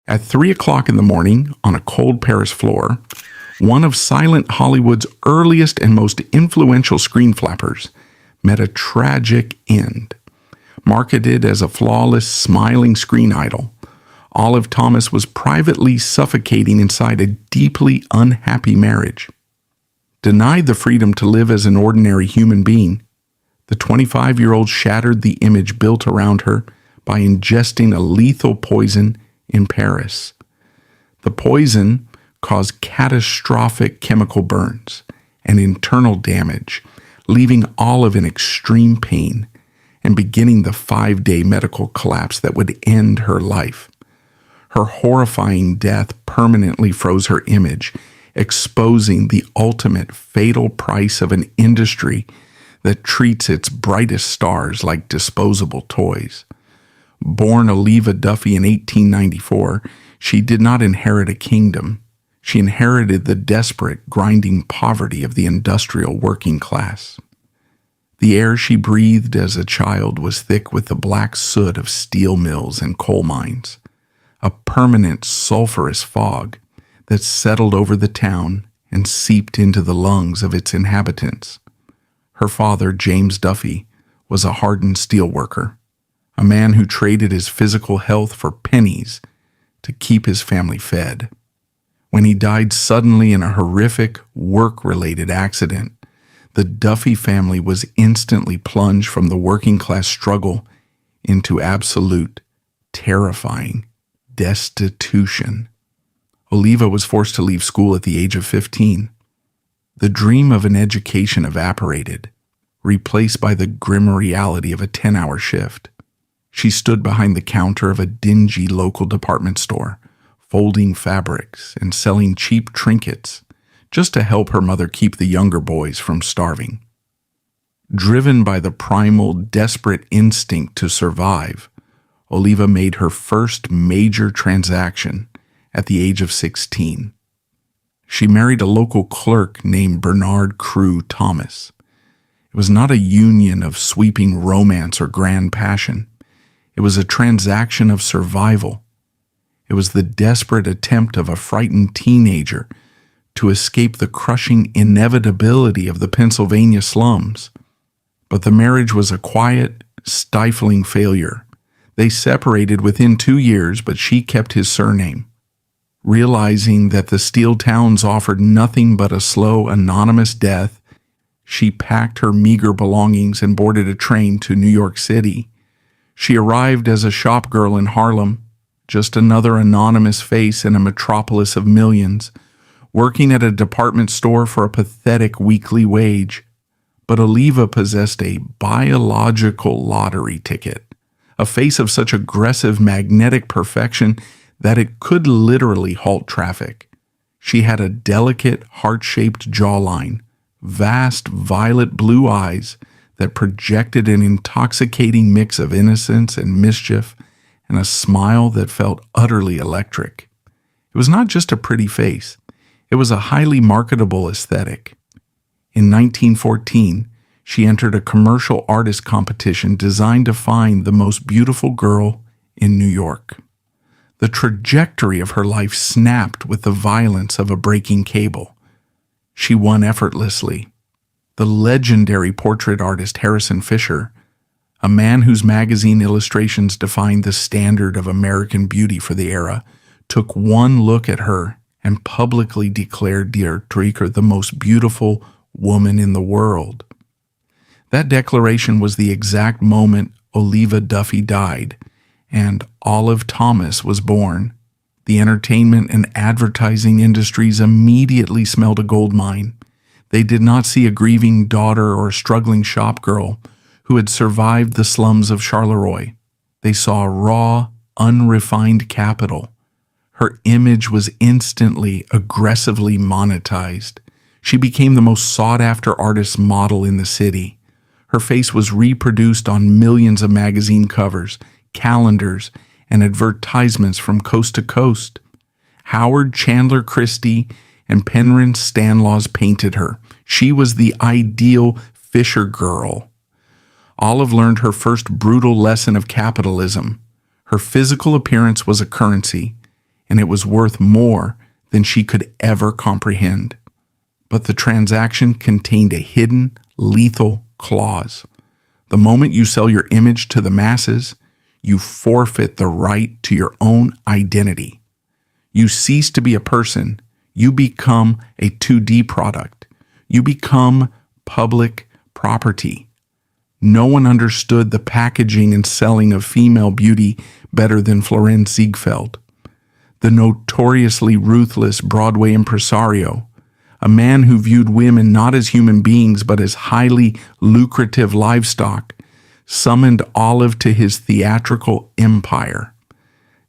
At 3 o'clock in the morning, on a cold Paris floor, one of silent Hollywood's earliest and most influential screen flappers met a tragic end. Marketed as a flawless, smiling screen idol, Olive Thomas was privately suffocating inside a deeply unhappy marriage. Denied the freedom to live as an ordinary human being, the 25-year-old shattered the image built around her by ingesting a lethal poison in Paris. The poison caused catastrophic chemical burns and internal damage, leaving Olive in extreme pain and beginning the 5-day medical collapse that would end her life. Her horrifying death permanently froze her image, exposing the ultimate fatal price of an industry that treats its brightest stars like disposable toys. Born Oliva Duffy in 1894, she did not inherit a kingdom. She inherited the desperate, grinding poverty of the industrial working class. The air she breathed as a child was thick with the black soot of steel mills and coal mines, a permanent sulfurous fog that settled over the town and seeped into the lungs of its inhabitants. Her father, James Duffy, was a hardened steelworker, a man who traded his physical health for pennies to keep his family fed. When he died suddenly in a horrific work-related accident, the Duffy family was instantly plunged from the working-class struggle into absolute, terrifying destitution. Oliva was forced to leave school at the age of 15. The dream of an education evaporated, replaced by the grim reality of a 10-hour shift. She stood behind the counter of a dingy local department store, folding fabrics and selling cheap trinkets just to help her mother keep the younger boys from starving. Driven by the primal, desperate instinct to survive, Oliva made her first major transaction at the age of 16. She married a local clerk named Bernard Crew Thomas. It was not a union of sweeping romance or grand passion. It was a transaction of survival. It was the desperate attempt of a frightened teenager to escape the crushing inevitability of the Pennsylvania slums. But the marriage was a quiet, stifling failure. They separated within 2 years, but she kept his surname. Realizing that the steel towns offered nothing but a slow, anonymous death, she packed her meager belongings and boarded a train to New York City. She arrived as a shop girl in Harlem, just another anonymous face in a metropolis of millions, working at a department store for a pathetic weekly wage. But Oliva possessed a biological lottery ticket, a face of such aggressive magnetic perfection that it could literally halt traffic. She had a delicate, heart-shaped jawline, vast violet blue eyes that projected an intoxicating mix of innocence and mischief, and a smile that felt utterly electric. It was not just a pretty face. It was a highly marketable aesthetic. In 1914, she entered a commercial artist competition designed to find the most beautiful girl in New York. The trajectory of her life snapped with the violence of a breaking cable. She won effortlessly. The legendary portrait artist Harrison Fisher, a man whose magazine illustrations defined the standard of American beauty for the era, took one look at her and publicly declared Dietrich the most beautiful woman in the world. That declaration was the exact moment Oliva Duffy died, and Olive Thomas was born. The entertainment and advertising industries immediately smelled a gold mine. They did not see a grieving daughter or a struggling shop girl who had survived the slums of Charleroi. They saw raw, unrefined capital. Her image was instantly, aggressively monetized. She became the most sought-after artist model in the city. Her face was reproduced on millions of magazine covers, calendars, and advertisements from coast to coast. Howard Chandler Christie and Penryn Stanlaws painted her. She was the ideal Fisher girl. Olive learned her first brutal lesson of capitalism. Her physical appearance was a currency. and it was worth more than she could ever comprehend. But the transaction contained a hidden, lethal clause. The moment you sell your image to the masses, you forfeit the right to your own identity. You cease to be a person. You become a 2D product. You become public property. No one understood the packaging and selling of female beauty better than Florenz Ziegfeld, the notoriously ruthless Broadway impresario, a man who viewed women not as human beings but as highly lucrative livestock, summoned Olive to his theatrical empire.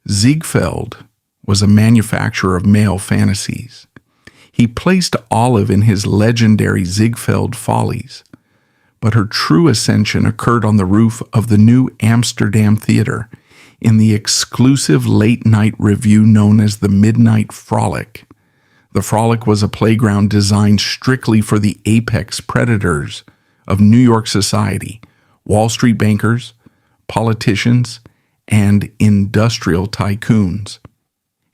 Ziegfeld was a manufacturer of male fantasies. He placed Olive in his legendary Ziegfeld Follies, but her true ascension occurred on the roof of the New Amsterdam Theater in the exclusive late-night revue known as the Midnight Frolic. The Frolic was a playground designed strictly for the apex predators of New York society, Wall Street bankers, politicians, and industrial tycoons.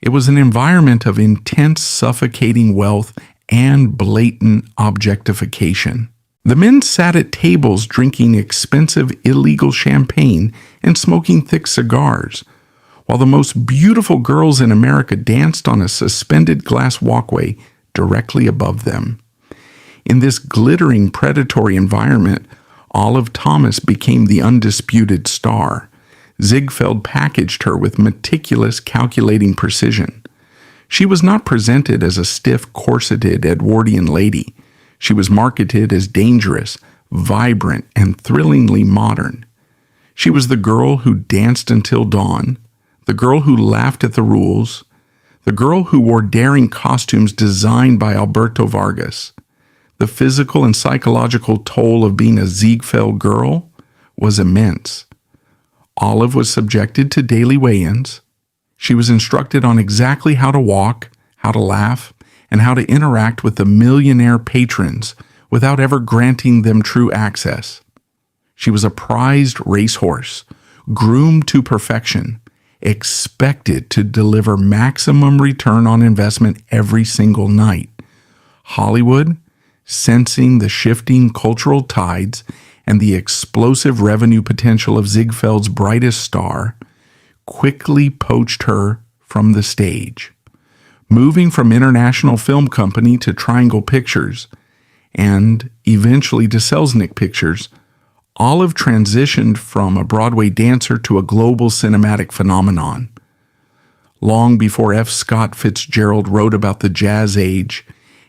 It was an environment of intense, suffocating wealth and blatant objectification. The men sat at tables drinking expensive illegal champagne and smoking thick cigars, while the most beautiful girls in America danced on a suspended glass walkway directly above them. In this glittering predatory environment, Olive Thomas became the undisputed star. Ziegfeld packaged her with meticulous, calculating precision. She was not presented as a stiff, corseted Edwardian lady. She was marketed as dangerous, vibrant, and thrillingly modern. She was the girl who danced until dawn, the girl who laughed at the rules, the girl who wore daring costumes designed by Alberto Vargas. The physical and psychological toll of being a Ziegfeld girl was immense. Olive was subjected to daily weigh-ins. She was instructed on exactly how to walk, how to laugh, and how to interact with the millionaire patrons without ever granting them true access. She was a prized racehorse, groomed to perfection, expected to deliver maximum return on investment every single night. Hollywood, sensing the shifting cultural tides and the explosive revenue potential of Ziegfeld's brightest star, quickly poached her from the stage. Moving from International Film Company to Triangle Pictures, and eventually to Selznick Pictures, Olive transitioned from a Broadway dancer to a global cinematic phenomenon. Long before F. Scott Fitzgerald wrote about the Jazz Age,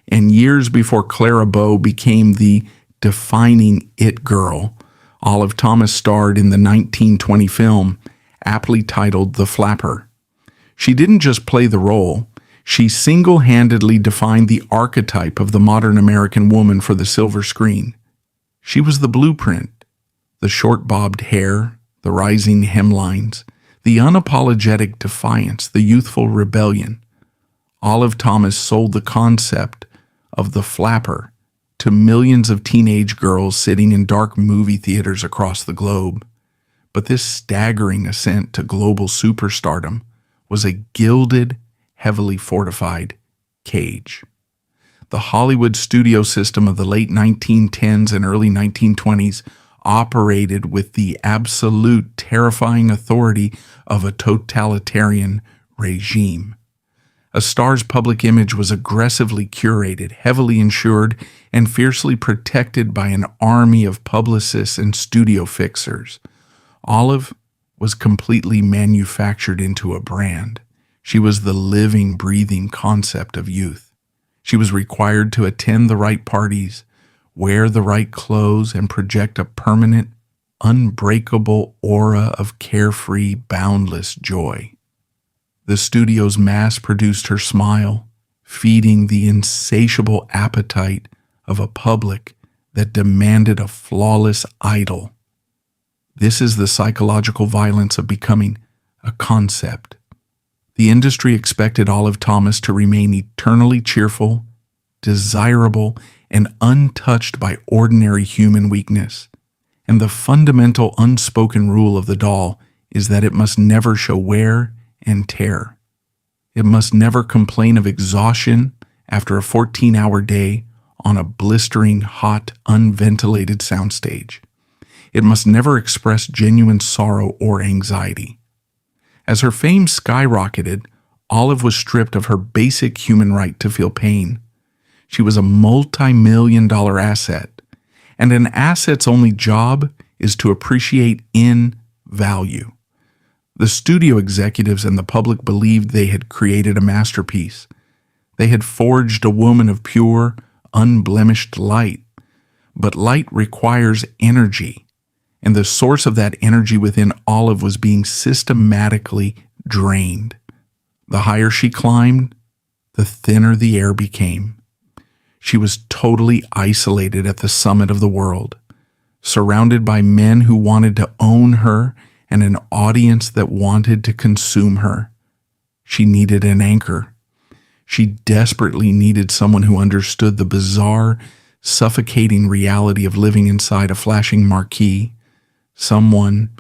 and years before Clara Bow became the defining it girl, Olive Thomas starred in the 1920 film, aptly titled The Flapper. She didn't just play the role, she single-handedly defined the archetype of the modern American woman for the silver screen. She was the blueprint, the short bobbed hair, the rising hemlines, the unapologetic defiance, the youthful rebellion. Olive Thomas sold the concept of the flapper to millions of teenage girls sitting in dark movie theaters across the globe. But this staggering ascent to global superstardom was a gilded, heavily fortified cage. The Hollywood studio system of the late 1910s and early 1920s operated with the absolute terrifying authority of a totalitarian regime. A star's public image was aggressively curated, heavily insured, and fiercely protected by an army of publicists and studio fixers. Olive was completely manufactured into a brand. She was the living, breathing concept of youth. She was required to attend the right parties, wear the right clothes, and project a permanent, unbreakable aura of carefree, boundless joy. The studios mass-produced her smile, feeding the insatiable appetite of a public that demanded a flawless idol. This is the psychological violence of becoming a concept. The industry expected Olive Thomas to remain eternally cheerful, desirable, and untouched by ordinary human weakness. And the fundamental unspoken rule of the doll is that it must never show wear and tear. It must never complain of exhaustion after a 14-hour day on a blistering, hot, unventilated soundstage. It must never express genuine sorrow or anxiety. As her fame skyrocketed, Olive was stripped of her basic human right to feel pain. She was a multi-million-dollar asset, and an asset's only job is to appreciate in value. The studio executives and the public believed they had created a masterpiece. They had forged a woman of pure, unblemished light. But light requires energy, and the source of that energy within Olive was being systematically drained. The higher she climbed, the thinner the air became. She was totally isolated at the summit of the world, surrounded by men who wanted to own her and an audience that wanted to consume her. She needed an anchor. She desperately needed someone who understood the bizarre, suffocating reality of living inside a flashing marquee, someone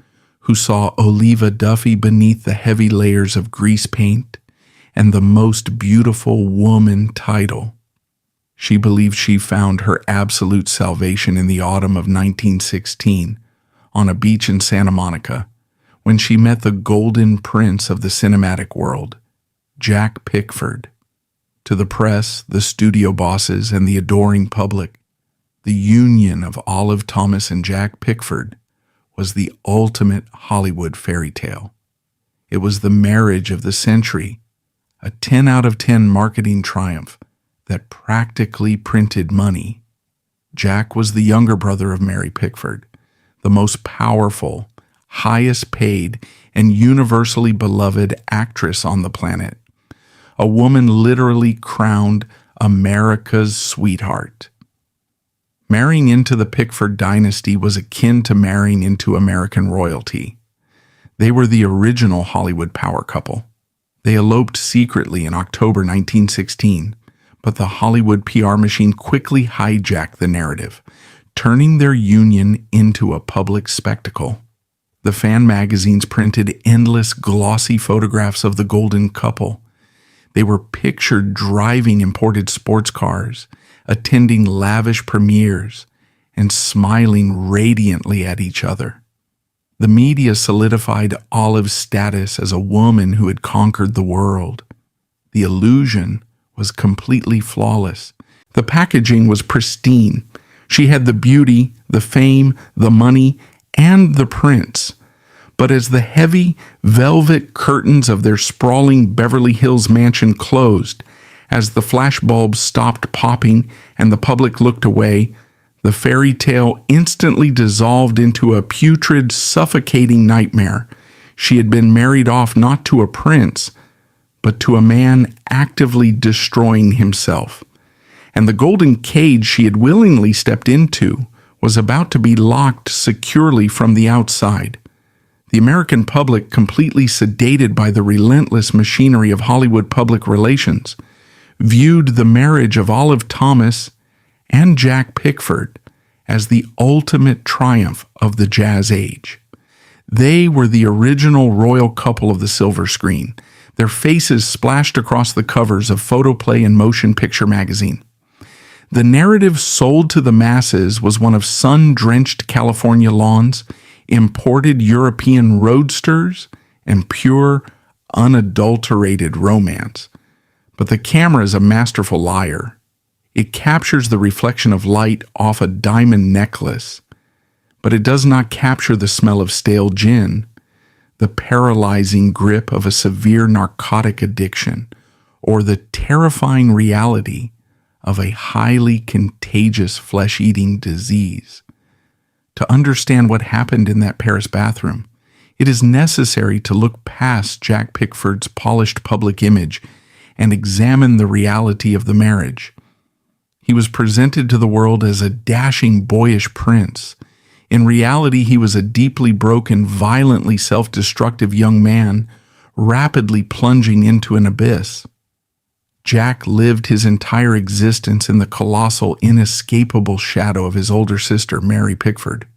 who saw Oliva Duffy beneath the heavy layers of grease paint and the most beautiful woman title. She believed she found her absolute salvation in the autumn of 1916 on a beach in Santa Monica when she met the golden prince of the cinematic world, Jack Pickford. To the press, the studio bosses, and the adoring public, the union of Olive Thomas and Jack Pickford was the ultimate Hollywood fairy tale. It was the marriage of the century, a 10 out of 10 marketing triumph that practically printed money. Jack was the younger brother of Mary Pickford, the most powerful, highest paid, and universally beloved actress on the planet. A woman literally crowned America's sweetheart. Marrying into the Pickford dynasty was akin to marrying into American royalty. They were the original Hollywood power couple. They eloped secretly in October 1916, but the Hollywood PR machine quickly hijacked the narrative, turning their union into a public spectacle. The fan magazines printed endless glossy photographs of the golden couple. They were pictured driving imported sports cars, attending lavish premieres, and smiling radiantly at each other. The media solidified Olive's status as a woman who had conquered the world. The illusion was completely flawless. The packaging was pristine. She had the beauty, the fame, the money, and the prince. But as the heavy velvet curtains of their sprawling Beverly Hills mansion closed, as the flashbulbs stopped popping and the public looked away, the fairy tale instantly dissolved into a putrid, suffocating nightmare. She had been married off not to a prince, but to a man actively destroying himself. And the golden cage she had willingly stepped into was about to be locked securely from the outside. The American public, completely sedated by the relentless machinery of Hollywood public relations, viewed the marriage of Olive Thomas and Jack Pickford as the ultimate triumph of the jazz age. They were the original royal couple of the silver screen, their faces splashed across the covers of Photoplay and Motion Picture magazine. The narrative sold to the masses was one of sun-drenched California lawns, imported European roadsters, and pure, unadulterated romance. But the camera is a masterful liar. It captures the reflection of light off a diamond necklace, but it does not capture the smell of stale gin, the paralyzing grip of a severe narcotic addiction, or the terrifying reality of a highly contagious flesh-eating disease. To understand what happened in that Paris bathroom, it is necessary to look past Jack Pickford's polished public image and examine the reality of the marriage. He was presented to the world as a dashing, boyish prince. In reality, he was a deeply broken, violently self-destructive young man, rapidly plunging into an abyss. Jack lived his entire existence in the colossal, inescapable shadow of his older sister, Mary Pickford.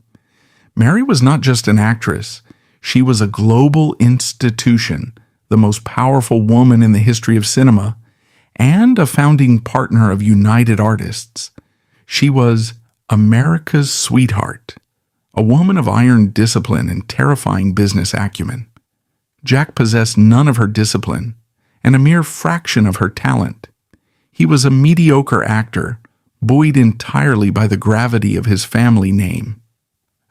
Mary was not just an actress. She was a global institution, the most powerful woman in the history of cinema, and a founding partner of United Artists. She was America's sweetheart, a woman of iron discipline and terrifying business acumen. Jack possessed none of her discipline and a mere fraction of her talent. He was a mediocre actor, buoyed entirely by the gravity of his family name.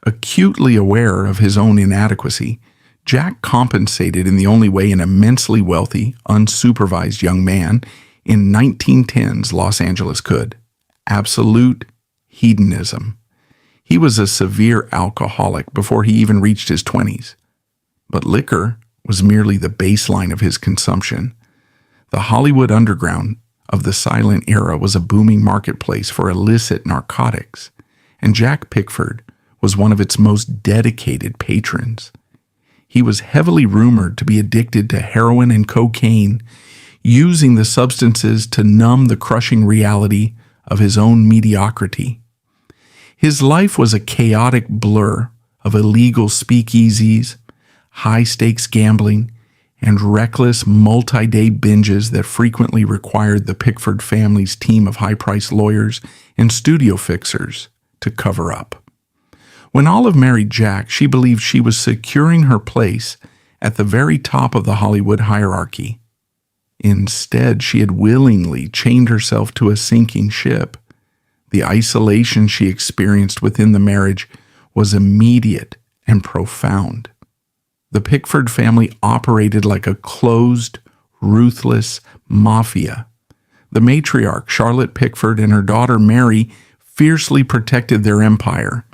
Acutely aware of his own inadequacy, Jack compensated in the only way an immensely wealthy, unsupervised young man in 1910's Los Angeles could: absolute hedonism. He was a severe alcoholic before he even reached his 20s. But liquor was merely the baseline of his consumption. The Hollywood underground of the silent era was a booming marketplace for illicit narcotics, and Jack Pickford was one of its most dedicated patrons. He was heavily rumored to be addicted to heroin and cocaine, using the substances to numb the crushing reality of his own mediocrity. His life was a chaotic blur of illegal speakeasies, high-stakes gambling, and reckless multi-day binges that frequently required the Pickford family's team of high-priced lawyers and studio fixers to cover up. When Olive married Jack, she believed she was securing her place at the very top of the Hollywood hierarchy. Instead, she had willingly chained herself to a sinking ship. The isolation she experienced within the marriage was immediate and profound. The Pickford family operated like a closed, ruthless mafia. The matriarch, Charlotte Pickford, and her daughter Mary fiercely protected their empire,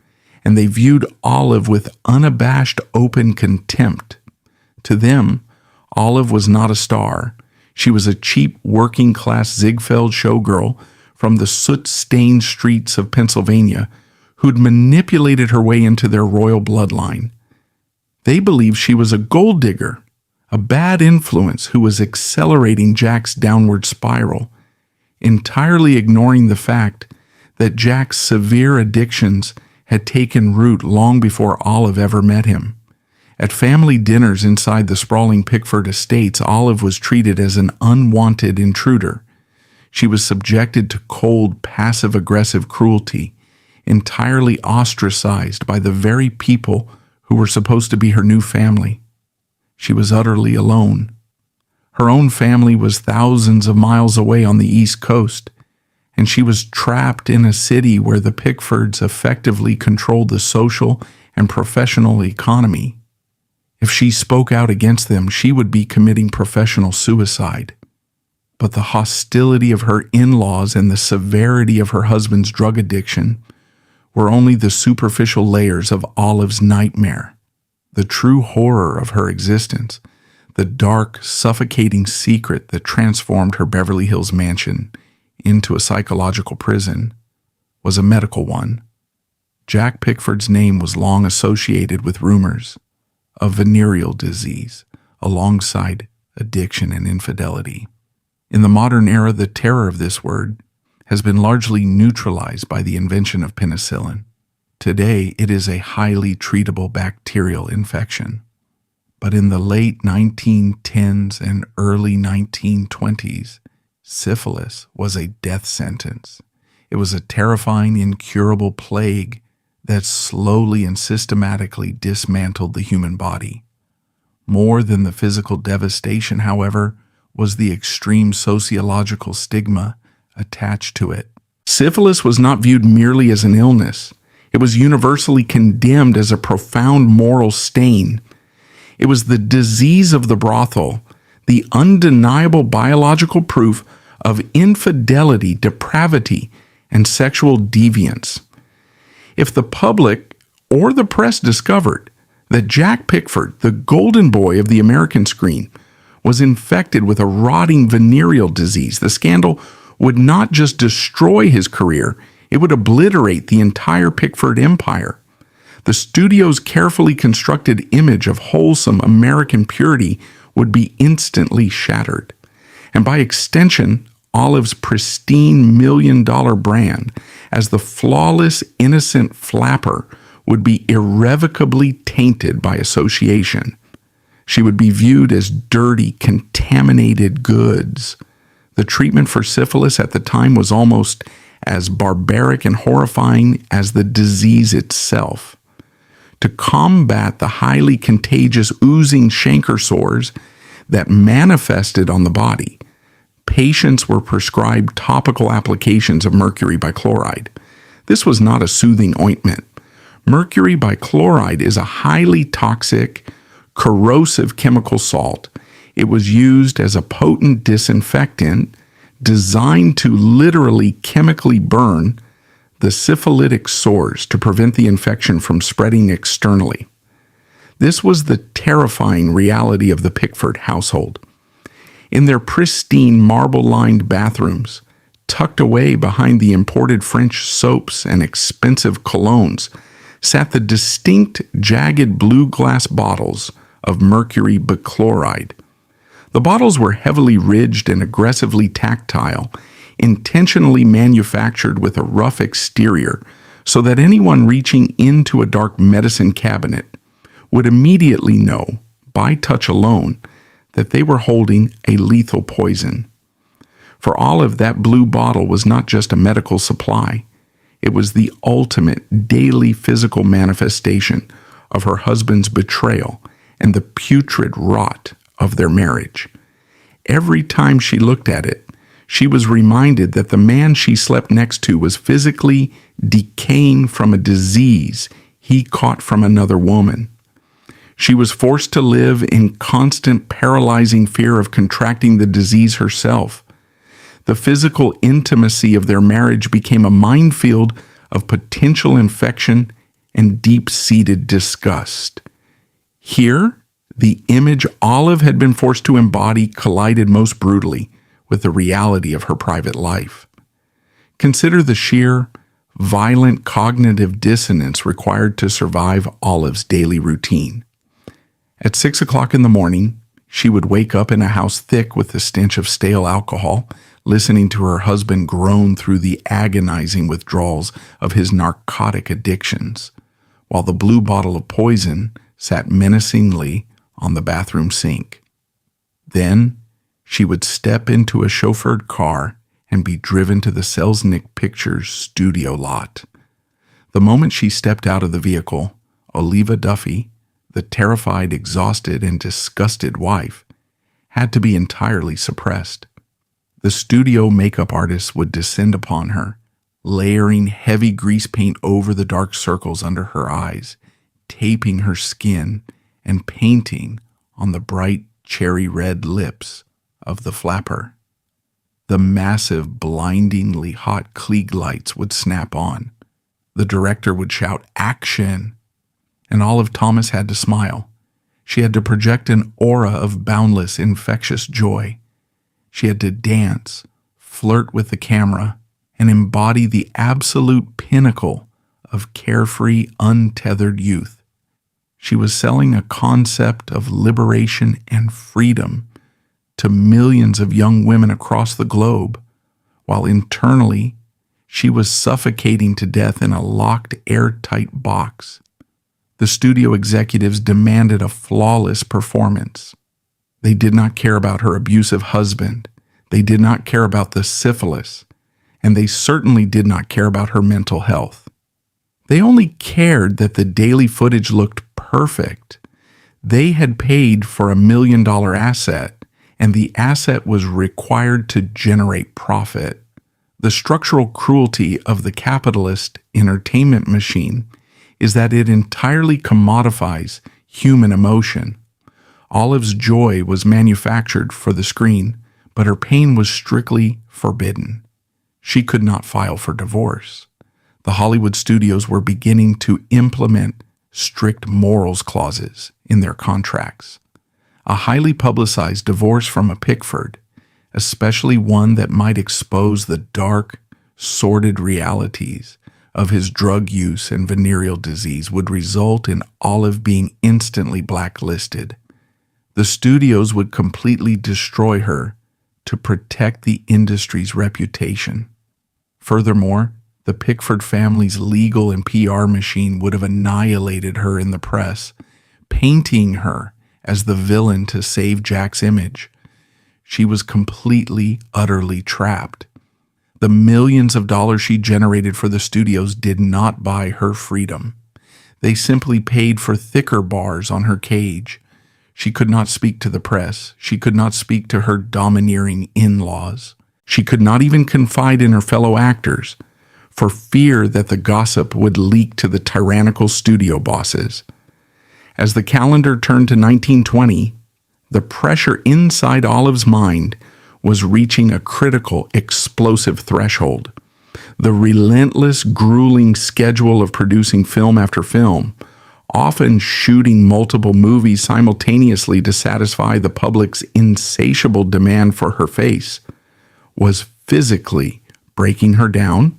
and they viewed Olive with unabashed open contempt. To them, Olive was not a star. She was a cheap working-class Ziegfeld showgirl from the soot-stained streets of Pennsylvania who'd manipulated her way into their royal bloodline. They believed she was a gold digger, a bad influence who was accelerating Jack's downward spiral, entirely ignoring the fact that Jack's severe addictions had taken root long before Olive ever met him. At family dinners inside the sprawling Pickford estates, Olive was treated as an unwanted intruder. She was subjected to cold, passive-aggressive cruelty, entirely ostracized by the very people who were supposed to be her new family. She was utterly alone. Her own family was thousands of miles away on the East Coast, and she was trapped in a city where the Pickfords effectively controlled the social and professional economy. If she spoke out against them, she would be committing professional suicide. But the hostility of her in-laws and the severity of her husband's drug addiction were only the superficial layers of Olive's nightmare. The true horror of her existence, the dark, suffocating secret that transformed her Beverly Hills mansion into a psychological prison, was a medical one. Jack Pickford's name was long associated with rumors of venereal disease alongside addiction and infidelity. In the modern era, the terror of this word has been largely neutralized by the invention of penicillin. Today, it is a highly treatable bacterial infection. But in the late 1910s and early 1920s, syphilis was a death sentence. It was a terrifying, incurable plague that slowly and systematically dismantled the human body. More than the physical devastation, however, was the extreme sociological stigma attached to it. Syphilis was not viewed merely as an illness. It was universally condemned as a profound moral stain. It was the disease of the brothel, the undeniable biological proof of infidelity, depravity, and sexual deviance. If the public or the press discovered that Jack Pickford, the golden boy of the American screen, was infected with a rotting venereal disease, the scandal would not just destroy his career, it would obliterate the entire Pickford empire. The studio's carefully constructed image of wholesome American purity would be instantly shattered. And by extension, Olive's pristine million-dollar brand as the flawless, innocent flapper would be irrevocably tainted by association. She would be viewed as dirty, contaminated goods. The treatment for syphilis at the time was almost as barbaric and horrifying as the disease itself. To combat the highly contagious oozing chancre sores that manifested on the body, patients were prescribed topical applications of mercury bichloride. This was not a soothing ointment. Mercury bichloride is a highly toxic, corrosive chemical salt. It was used as a potent disinfectant designed to literally chemically burn the syphilitic sores to prevent the infection from spreading externally. This was the terrifying reality of the Pickford household. In their pristine marble-lined bathrooms, tucked away behind the imported French soaps and expensive colognes, sat the distinct jagged blue glass bottles of mercury bichloride. The bottles were heavily ridged and aggressively tactile, intentionally manufactured with a rough exterior so that anyone reaching into a dark medicine cabinet would immediately know, by touch alone, that they were holding a lethal poison. For Olive, that blue bottle was not just a medical supply. It was the ultimate daily physical manifestation of her husband's betrayal and the putrid rot of their marriage. Every time she looked at it, she was reminded that the man she slept next to was physically decaying from a disease he caught from another woman. She was forced to live in constant paralyzing fear of contracting the disease herself. The physical intimacy of their marriage became a minefield of potential infection and deep-seated disgust. Here, the image Olive had been forced to embody collided most brutally with the reality of her private life. Consider the sheer, violent cognitive dissonance required to survive Olive's daily routine. At 6 o'clock in the morning, she would wake up in a house thick with the stench of stale alcohol, listening to her husband groan through the agonizing withdrawals of his narcotic addictions, while the blue bottle of poison sat menacingly on the bathroom sink. Then she would step into a chauffeured car and be driven to the Selznick Pictures studio lot. The moment she stepped out of the vehicle, Oliva Duffy, the terrified, exhausted, and disgusted wife, had to be entirely suppressed. The studio makeup artist would descend upon her, layering heavy grease paint over the dark circles under her eyes, taping her skin, and painting on the bright cherry red lips of the flapper. The massive, blindingly hot Klieg lights would snap on. The director would shout, "Action!" And Olive Thomas had to smile. She had to project an aura of boundless, infectious joy. She had to dance, flirt with the camera, and embody the absolute pinnacle of carefree, untethered youth. She was selling a concept of liberation and freedom to millions of young women across the globe, while internally she was suffocating to death in a locked, airtight box. The studio executives demanded a flawless performance. They did not care about her abusive husband. They did not care about the syphilis. And they certainly did not care about her mental health. They only cared that the daily footage looked perfect. They had paid for $1 million asset, and the asset was required to generate profit. The structural cruelty of the capitalist entertainment machine is that it entirely commodifies human emotion. Olive's joy was manufactured for the screen, but her pain was strictly forbidden. She could not file for divorce. The Hollywood studios were beginning to implement strict morals clauses in their contracts. A highly publicized divorce from a Pickford, especially one that might expose the dark, sordid realities of his drug use and venereal disease, would result in Olive being instantly blacklisted. The studios would completely destroy her to protect the industry's reputation. Furthermore, the Pickford family's legal and PR machine would have annihilated her in the press, painting her as the villain to save Jack's image. She was completely, utterly trapped. The millions of dollars she generated for the studios did not buy her freedom. They simply paid for thicker bars on her cage. She could not speak to the press. She could not speak to her domineering in-laws. She could not even confide in her fellow actors for fear that the gossip would leak to the tyrannical studio bosses. As the calendar turned to 1920, the pressure inside Olive's mind was reaching a critical, explosive threshold. The relentless, grueling schedule of producing film after film, often shooting multiple movies simultaneously to satisfy the public's insatiable demand for her face, was physically breaking her down.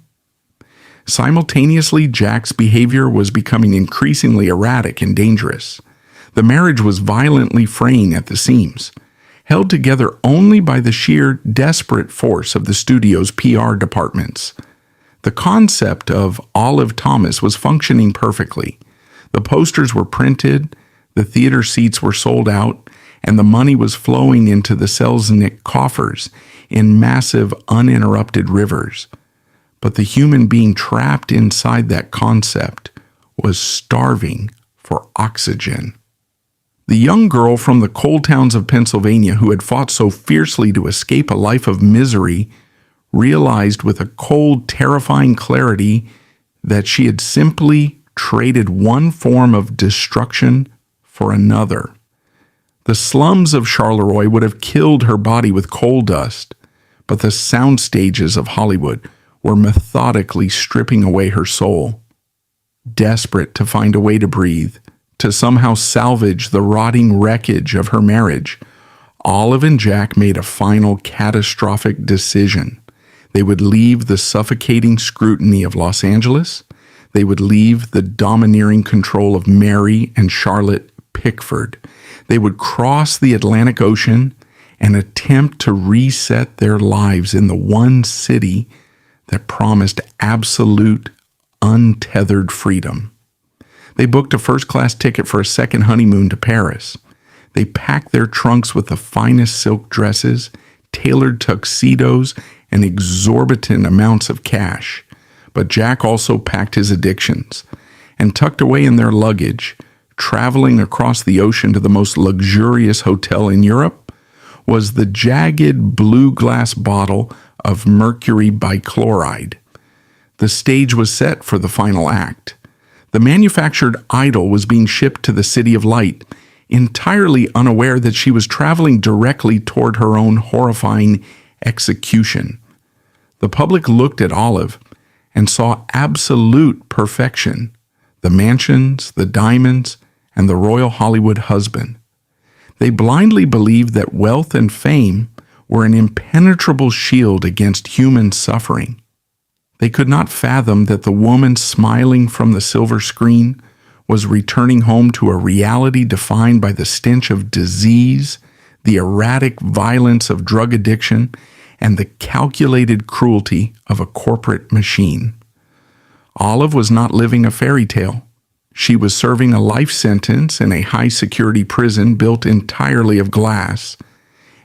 Simultaneously, Jack's behavior was becoming increasingly erratic and dangerous. The marriage was violently fraying at the seams, held together only by the sheer desperate force of the studio's PR departments. The concept of Olive Thomas was functioning perfectly. The posters were printed, the theater seats were sold out, and the money was flowing into the Selznick coffers in massive, uninterrupted rivers. But the human being trapped inside that concept was starving for oxygen. The young girl from the coal towns of Pennsylvania who had fought so fiercely to escape a life of misery realized with a cold, terrifying clarity that she had simply traded one form of destruction for another. The slums of Charleroi would have killed her body with coal dust, but the sound stages of Hollywood were methodically stripping away her soul. Desperate to find a way to breathe, to somehow salvage the rotting wreckage of her marriage, Olive and Jack made a final catastrophic decision. They would leave the suffocating scrutiny of Los Angeles. They would leave the domineering control of Mary and Charlotte Pickford. They would cross the Atlantic Ocean and attempt to reset their lives in the one city that promised absolute, untethered freedom. They booked a first-class ticket for a second honeymoon to Paris. They packed their trunks with the finest silk dresses, tailored tuxedos, and exorbitant amounts of cash. But Jack also packed his addictions, and tucked away in their luggage, traveling across the ocean to the most luxurious hotel in Europe, was the jagged blue glass bottle of mercury bichloride. The stage was set for the final act. The manufactured idol was being shipped to the City of Light, entirely unaware that she was traveling directly toward her own horrifying execution. The public looked at Olive and saw absolute perfection: the mansions, the diamonds, and the royal Hollywood husband. They blindly believed that wealth and fame were an impenetrable shield against human suffering. They could not fathom that the woman smiling from the silver screen was returning home to a reality defined by the stench of disease, the erratic violence of drug addiction, and the calculated cruelty of a corporate machine. Olive was not living a fairy tale. She was serving a life sentence in a high-security prison built entirely of glass.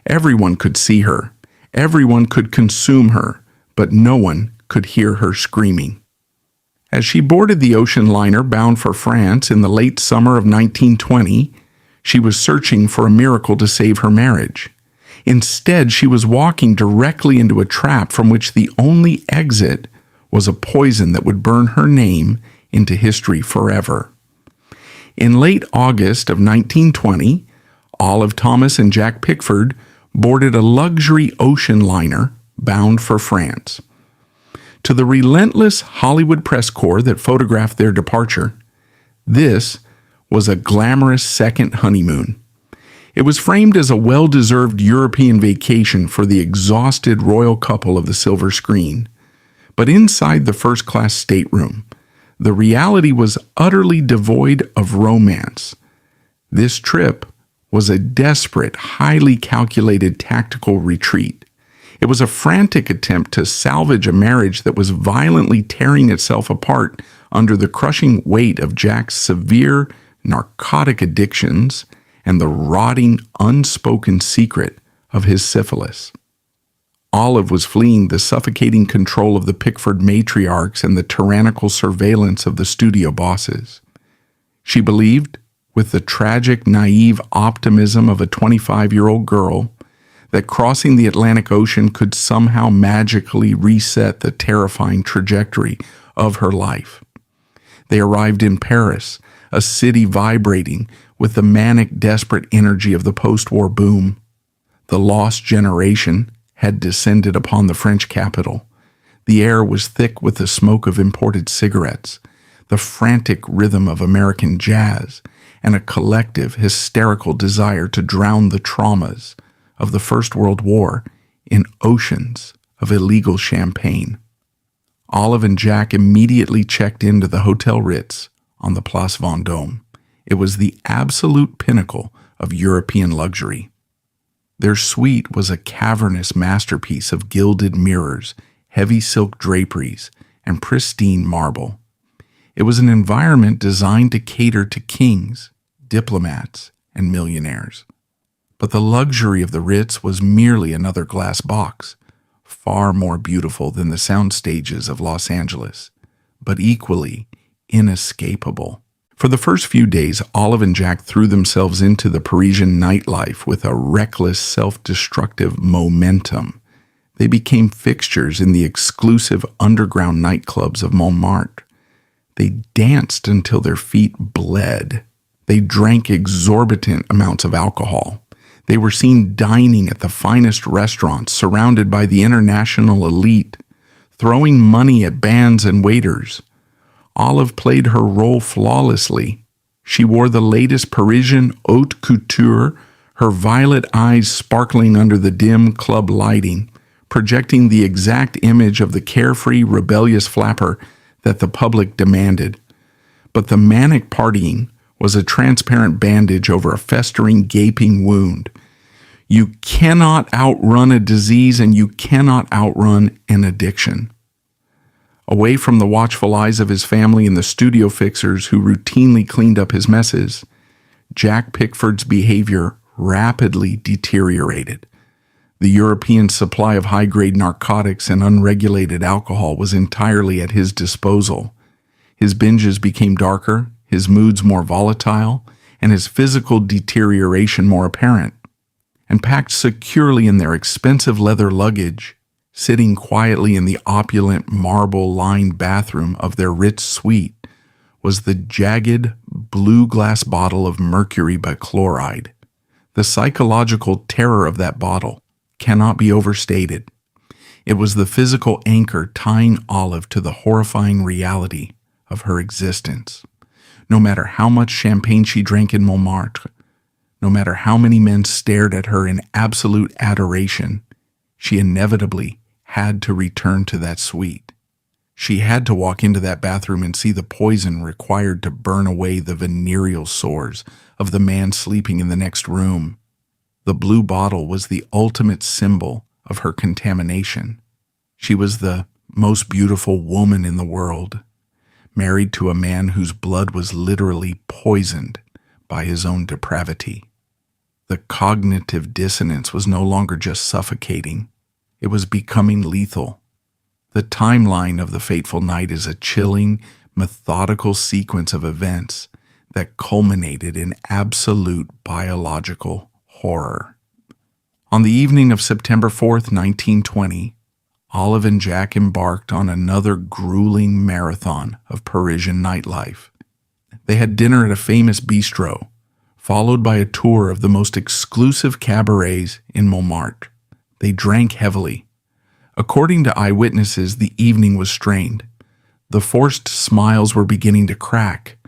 Everyone could see her. Everyone could consume her, but no one could hear her screaming. As she boarded the ocean liner bound for France in the late summer of 1920, she was searching for a miracle to save her marriage. Instead, she was walking directly into a trap from which the only exit was a poison that would burn her name into history forever. In late August of 1920, Olive Thomas and Jack Pickford boarded a luxury ocean liner bound for France. To the relentless Hollywood press corps that photographed their departure, this was a glamorous second honeymoon. It was framed as a well-deserved European vacation for the exhausted royal couple of the silver screen. But inside the first-class stateroom, the reality was utterly devoid of romance. This trip was a desperate, highly calculated tactical retreat. It was a frantic attempt to salvage a marriage that was violently tearing itself apart under the crushing weight of Jack's severe narcotic addictions and the rotting, unspoken secret of his syphilis. Olive was fleeing the suffocating control of the Pickford matriarchs and the tyrannical surveillance of the studio bosses. She believed, with the tragic, naive optimism of a 25-year-old girl, that crossing the Atlantic Ocean could somehow magically reset the terrifying trajectory of her life. They arrived in Paris, a city vibrating with the manic, desperate energy of the post-war boom. The lost generation had descended upon the French capital. The air was thick with the smoke of imported cigarettes, the frantic rhythm of American jazz, and a collective, hysterical desire to drown the traumas of the First World War in oceans of illegal champagne. Olive and Jack immediately checked into the Hotel Ritz on the Place Vendôme. It was the absolute pinnacle of European luxury. Their suite was a cavernous masterpiece of gilded mirrors, heavy silk draperies, and pristine marble. It was an environment designed to cater to kings, diplomats, and millionaires. But the luxury of the Ritz was merely another glass box, far more beautiful than the sound stages of Los Angeles, but equally inescapable. For the first few days, Olive and Jack threw themselves into the Parisian nightlife with a reckless, self-destructive momentum. They became fixtures in the exclusive underground nightclubs of Montmartre. They danced until their feet bled. They drank exorbitant amounts of alcohol. They were seen dining at the finest restaurants, surrounded by the international elite, throwing money at bands and waiters. Olive played her role flawlessly. She wore the latest Parisian haute couture, her violet eyes sparkling under the dim club lighting, projecting the exact image of the carefree, rebellious flapper that the public demanded. But the manic partying was a transparent bandage over a festering, gaping wound. You cannot outrun a disease, and you cannot outrun an addiction. Away from the watchful eyes of his family and the studio fixers who routinely cleaned up his messes, Jack Pickford's behavior rapidly deteriorated. The European supply of high-grade narcotics and unregulated alcohol was entirely at his disposal. His binges became darker, his moods more volatile, and his physical deterioration more apparent. And packed securely in their expensive leather luggage, sitting quietly in the opulent marble-lined bathroom of their Ritz suite, was the jagged, blue glass bottle of mercury bichloride. The psychological terror of that bottle cannot be overstated. It was the physical anchor tying Olive to the horrifying reality of her existence. No matter how much champagne she drank in Montmartre, no matter how many men stared at her in absolute adoration, she inevitably had to return to that suite. She had to walk into that bathroom and see the poison required to burn away the venereal sores of the man sleeping in the next room. The blue bottle was the ultimate symbol of her contamination. She was the most beautiful woman in the world, married to a man whose blood was literally poisoned by his own depravity. The cognitive dissonance was no longer just suffocating. It was becoming lethal. The timeline of the fateful night is a chilling, methodical sequence of events that culminated in absolute biological horror. On the evening of September 4th, 1920, Olive and Jack embarked on another grueling marathon of Parisian nightlife. They had dinner at a famous bistro, followed by a tour of the most exclusive cabarets in Montmartre. They drank heavily. According to eyewitnesses, the evening was strained. The forced smiles were beginning to crack.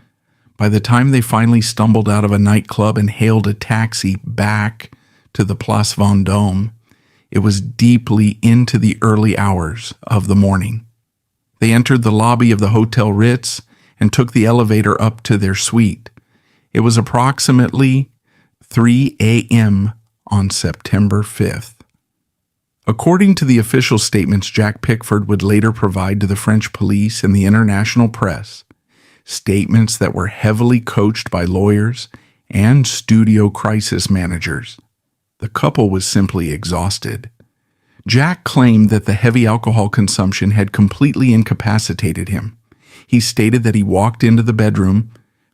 By the time they finally stumbled out of a nightclub and hailed a taxi back to the Place Vendôme, it was deeply into the early hours of the morning. They entered the lobby of the Hotel Ritz and took the elevator up to their suite. It was approximately 3 a.m. on September 5th. According to the official statements Jack Pickford would later provide to the French police and the international press, statements that were heavily coached by lawyers and studio crisis managers. The couple was simply exhausted. Jack claimed that the heavy alcohol consumption had completely incapacitated him. He stated that he walked into the bedroom,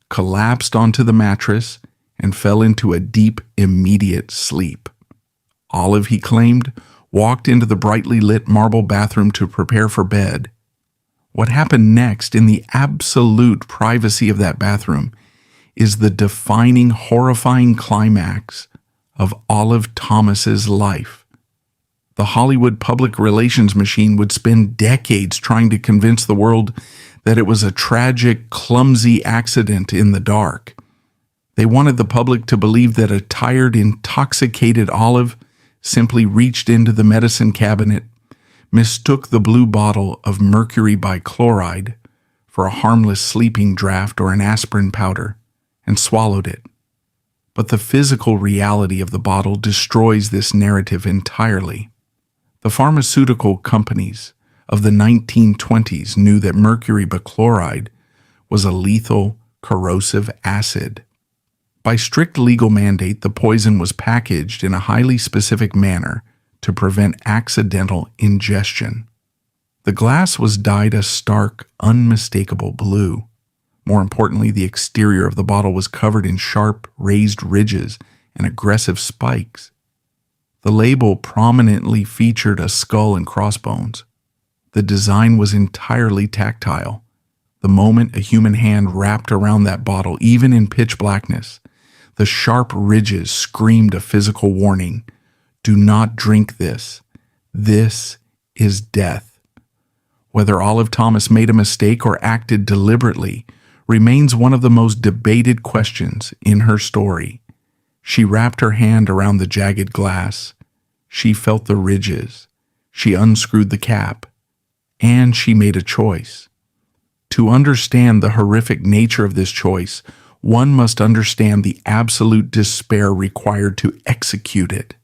collapsed onto the mattress, and fell into a deep, immediate sleep. Olive, he claimed, walked into the brightly lit marble bathroom to prepare for bed. What happened next in the absolute privacy of that bathroom is the defining, horrifying climax of Olive Thomas's life. The Hollywood public relations machine would spend decades trying to convince the world that it was a tragic, clumsy accident in the dark. They wanted the public to believe that a tired, intoxicated Olive simply reached into the medicine cabinet, mistook the blue bottle of mercury bichloride for a harmless sleeping draught or an aspirin powder, and swallowed it. But the physical reality of the bottle destroys this narrative entirely. The pharmaceutical companies of the 1920s knew that mercury bichloride was a lethal, corrosive acid. By strict legal mandate, the poison was packaged in a highly specific manner to prevent accidental ingestion. The glass was dyed a stark, unmistakable blue. More importantly, the exterior of the bottle was covered in sharp, raised ridges and aggressive spikes. The label prominently featured a skull and crossbones. The design was entirely tactile. The moment a human hand wrapped around that bottle, even in pitch blackness, the sharp ridges screamed a physical warning. Do not drink this. This is death. Whether Olive Thomas made a mistake or acted deliberately remains one of the most debated questions in her story. She wrapped her hand around the jagged glass. She felt the ridges. She unscrewed the cap. And she made a choice. To understand the horrific nature of this choice, one must understand the absolute despair required to execute it.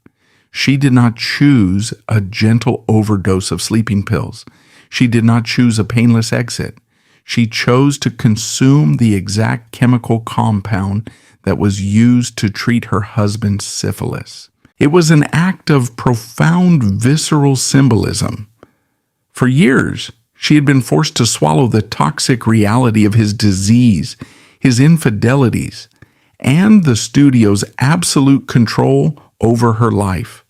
She did not choose a gentle overdose of sleeping pills. She did not choose a painless exit. She chose to consume the exact chemical compound that was used to treat her husband's syphilis. It was an act of profound visceral symbolism. For years, she had been forced to swallow the toxic reality of his disease, his infidelities, and the studio's absolute control over her life.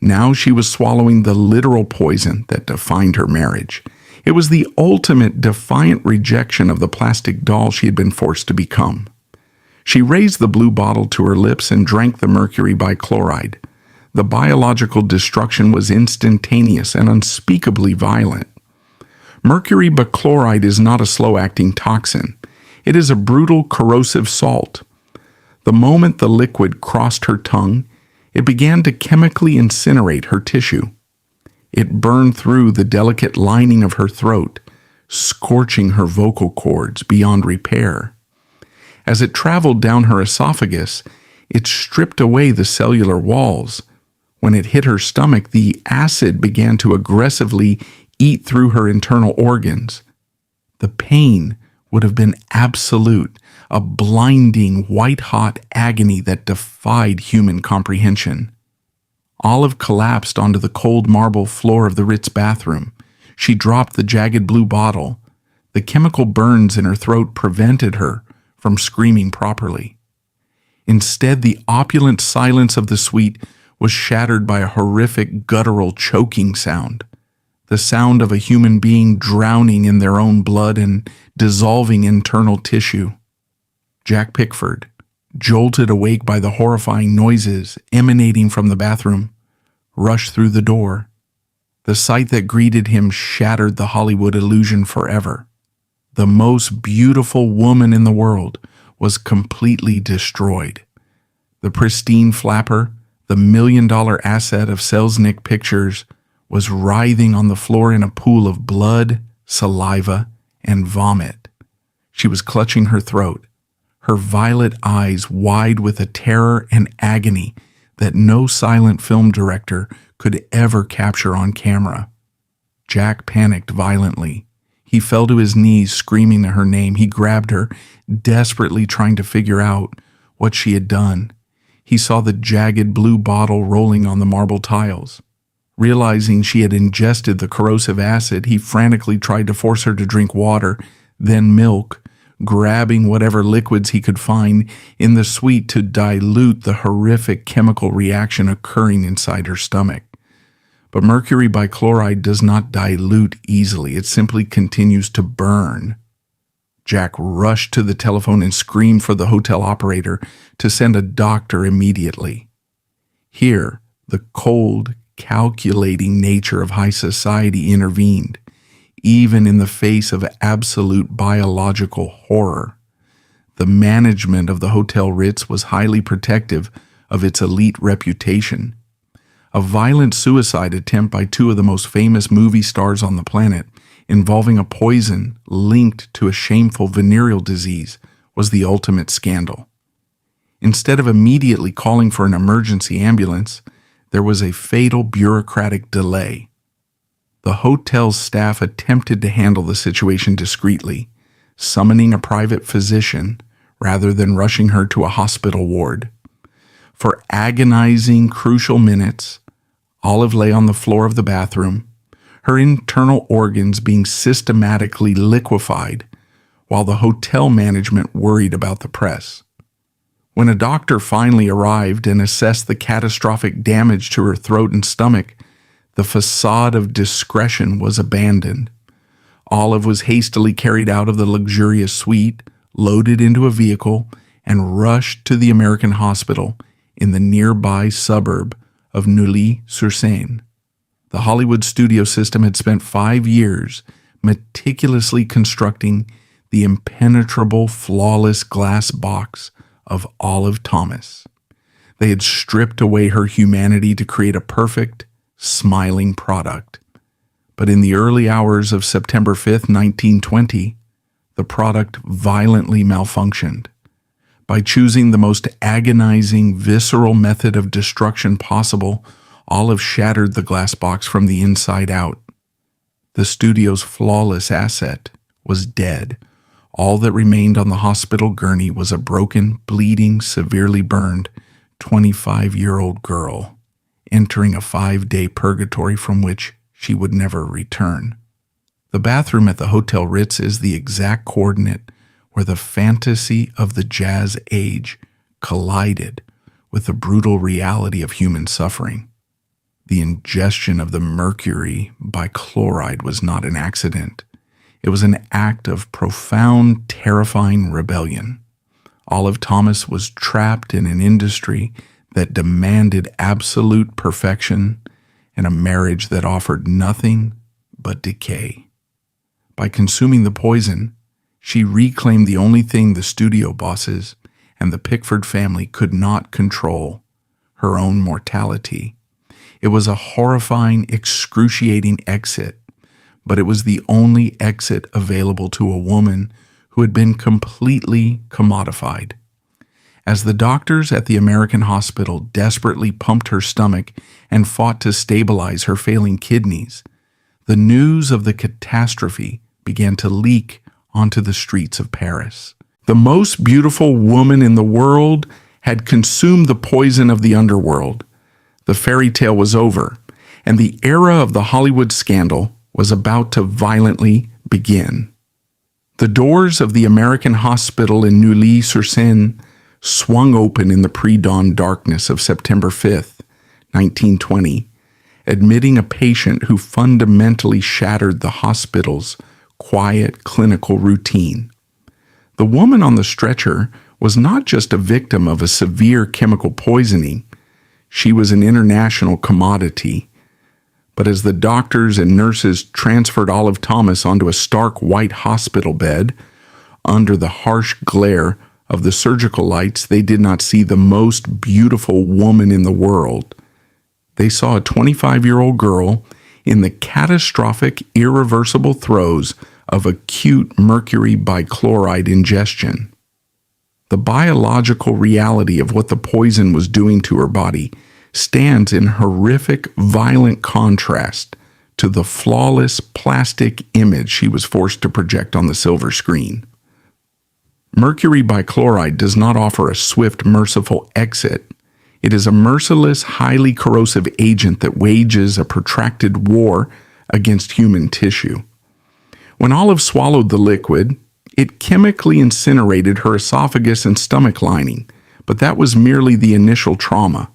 Now she was swallowing the literal poison that defined her marriage. It was the ultimate defiant rejection of the plastic doll she had been forced to become. She raised the blue bottle to her lips and drank the mercury bichloride. The biological destruction was instantaneous and unspeakably violent. Mercury bichloride is not a slow-acting toxin. It is a brutal, corrosive salt. The moment the liquid crossed her tongue, it began to chemically incinerate her tissue. It burned through the delicate lining of her throat, scorching her vocal cords beyond repair. As it traveled down her esophagus, it stripped away the cellular walls. When it hit her stomach, the acid began to aggressively eat through her internal organs. The pain would have been absolute, a blinding, white-hot agony that defied human comprehension. Olive collapsed onto the cold marble floor of the Ritz bathroom. She dropped the jagged blue bottle. The chemical burns in her throat prevented her from screaming properly. Instead, the opulent silence of the suite was shattered by a horrific guttural choking sound, the sound of a human being drowning in their own blood and dissolving internal tissue. Jack Pickford, jolted awake by the horrifying noises emanating from the bathroom, rushed through the door. The sight that greeted him shattered the Hollywood illusion forever. The most beautiful woman in the world was completely destroyed. The pristine flapper, the million-dollar asset of Selznick Pictures, was writhing on the floor in a pool of blood, saliva, and vomit. She was clutching her throat, her violet eyes wide with a terror and agony that no silent film director could ever capture on camera. Jack panicked violently. He fell to his knees, screaming her name. He grabbed her, desperately trying to figure out what she had done. He saw the jagged blue bottle rolling on the marble tiles. Realizing she had ingested the corrosive acid, he frantically tried to force her to drink water, then milk, grabbing whatever liquids he could find in the suite to dilute the horrific chemical reaction occurring inside her stomach. But mercury bichloride does not dilute easily. It simply continues to burn. Jack rushed to the telephone and screamed for the hotel operator to send a doctor immediately. Here, the cold, calculating nature of high society intervened, even in the face of absolute biological horror. The management of the Hotel Ritz was highly protective of its elite reputation. A violent suicide attempt by two of the most famous movie stars on the planet, involving a poison linked to a shameful venereal disease, was the ultimate scandal. Instead of immediately calling for an emergency ambulance, there was a fatal bureaucratic delay. The hotel's staff attempted to handle the situation discreetly, summoning a private physician rather than rushing her to a hospital ward. For agonizing, crucial minutes, Olive lay on the floor of the bathroom, her internal organs being systematically liquefied, while the hotel management worried about the press. When a doctor finally arrived and assessed the catastrophic damage to her throat and stomach, the facade of discretion was abandoned. Olive was hastily carried out of the luxurious suite, loaded into a vehicle, and rushed to the American hospital in the nearby suburb of Neuilly-sur-Seine. The Hollywood studio system had spent 5 years meticulously constructing the impenetrable, flawless glass box of Olive Thomas. They had stripped away her humanity to create a perfect, smiling product. But in the early hours of September 5th, 1920, the product violently malfunctioned. By choosing the most agonizing, visceral method of destruction possible, Olive shattered the glass box from the inside out. The studio's flawless asset was dead. All that remained on the hospital gurney was a broken, bleeding, severely burned 25-year-old girl, entering a 5-day purgatory from which she would never return. The bathroom at the Hotel Ritz is the exact coordinate where the fantasy of the Jazz Age collided with the brutal reality of human suffering. The ingestion of the mercury bichloride was not an accident. It was an act of profound, terrifying rebellion. Olive Thomas was trapped in an industry that demanded absolute perfection and a marriage that offered nothing but decay. By consuming the poison, she reclaimed the only thing the studio bosses and the Pickford family could not control: her own mortality. It was a horrifying, excruciating exit, but it was the only exit available to a woman who had been completely commodified. As the doctors at the American hospital desperately pumped her stomach and fought to stabilize her failing kidneys, the news of the catastrophe began to leak onto the streets of Paris. The most beautiful woman in the world had consumed the poison of the underworld. The fairy tale was over, and the era of the Hollywood scandal was about to violently begin. The doors of the American hospital in Neuilly-sur-Seine swung open in the pre-dawn darkness of September 5th, 1920, admitting a patient who fundamentally shattered the hospital's quiet clinical routine. The woman on the stretcher was not just a victim of a severe chemical poisoning. She was an international commodity. But as the doctors and nurses transferred Olive Thomas onto a stark white hospital bed, under the harsh glare of the surgical lights, they did not see the most beautiful woman in the world. They saw a 25-year-old girl in the catastrophic, irreversible throes of acute mercury bichloride ingestion. The biological reality of what the poison was doing to her body stands in horrific, violent contrast to the flawless plastic image she was forced to project on the silver screen. Mercury bichloride does not offer a swift, merciful exit. It is a merciless, highly corrosive agent that wages a protracted war against human tissue. When Olive swallowed the liquid, it chemically incinerated her esophagus and stomach lining, but that was merely the initial trauma.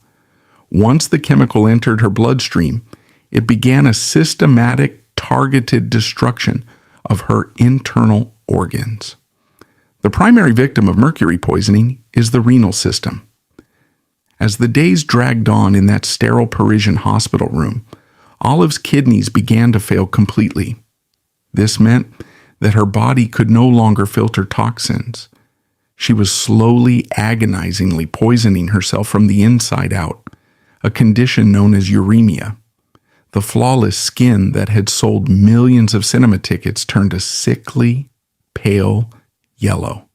Once the chemical entered her bloodstream, it began a systematic, targeted destruction of her internal organs. The primary victim of mercury poisoning is the renal system. As the days dragged on in that sterile Parisian hospital room, Olive's kidneys began to fail completely. This meant that her body could no longer filter toxins. She was slowly, agonizingly poisoning herself from the inside out, a condition known as uremia. The flawless skin that had sold millions of cinema tickets turned a sickly, pale yellow.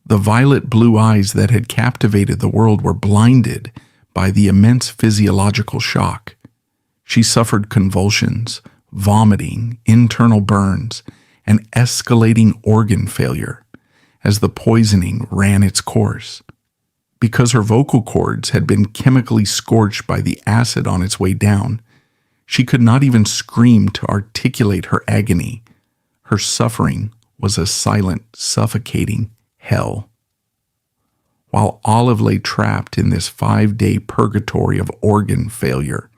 The violet blue eyes that had captivated the world were blinded by the immense physiological shock. She suffered convulsions, vomiting, internal burns, and escalating organ failure as the poisoning ran its course. Because her vocal cords had been chemically scorched by the acid on its way down, she could not even scream to articulate her agony. Her suffering was a silent, suffocating hell. While Olive lay trapped in this 5-day purgatory of organ failure,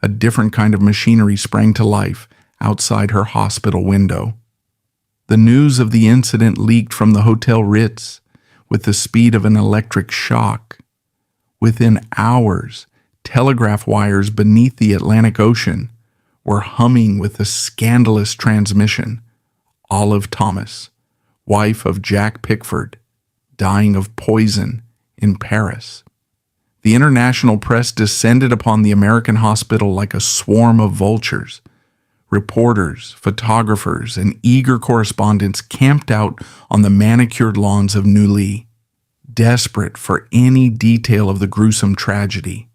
a different kind of machinery sprang to life outside her hospital window. The news of the incident leaked from the Hotel Ritz with the speed of an electric shock. Within hours, telegraph wires beneath the Atlantic Ocean were humming with the scandalous transmission: Olive Thomas, wife of Jack Pickford, dying of poison in Paris. The international press descended upon the American hospital like a swarm of vultures. Reporters, photographers, and eager correspondents camped out on the manicured lawns of Neuilly, desperate for any detail of the gruesome tragedy.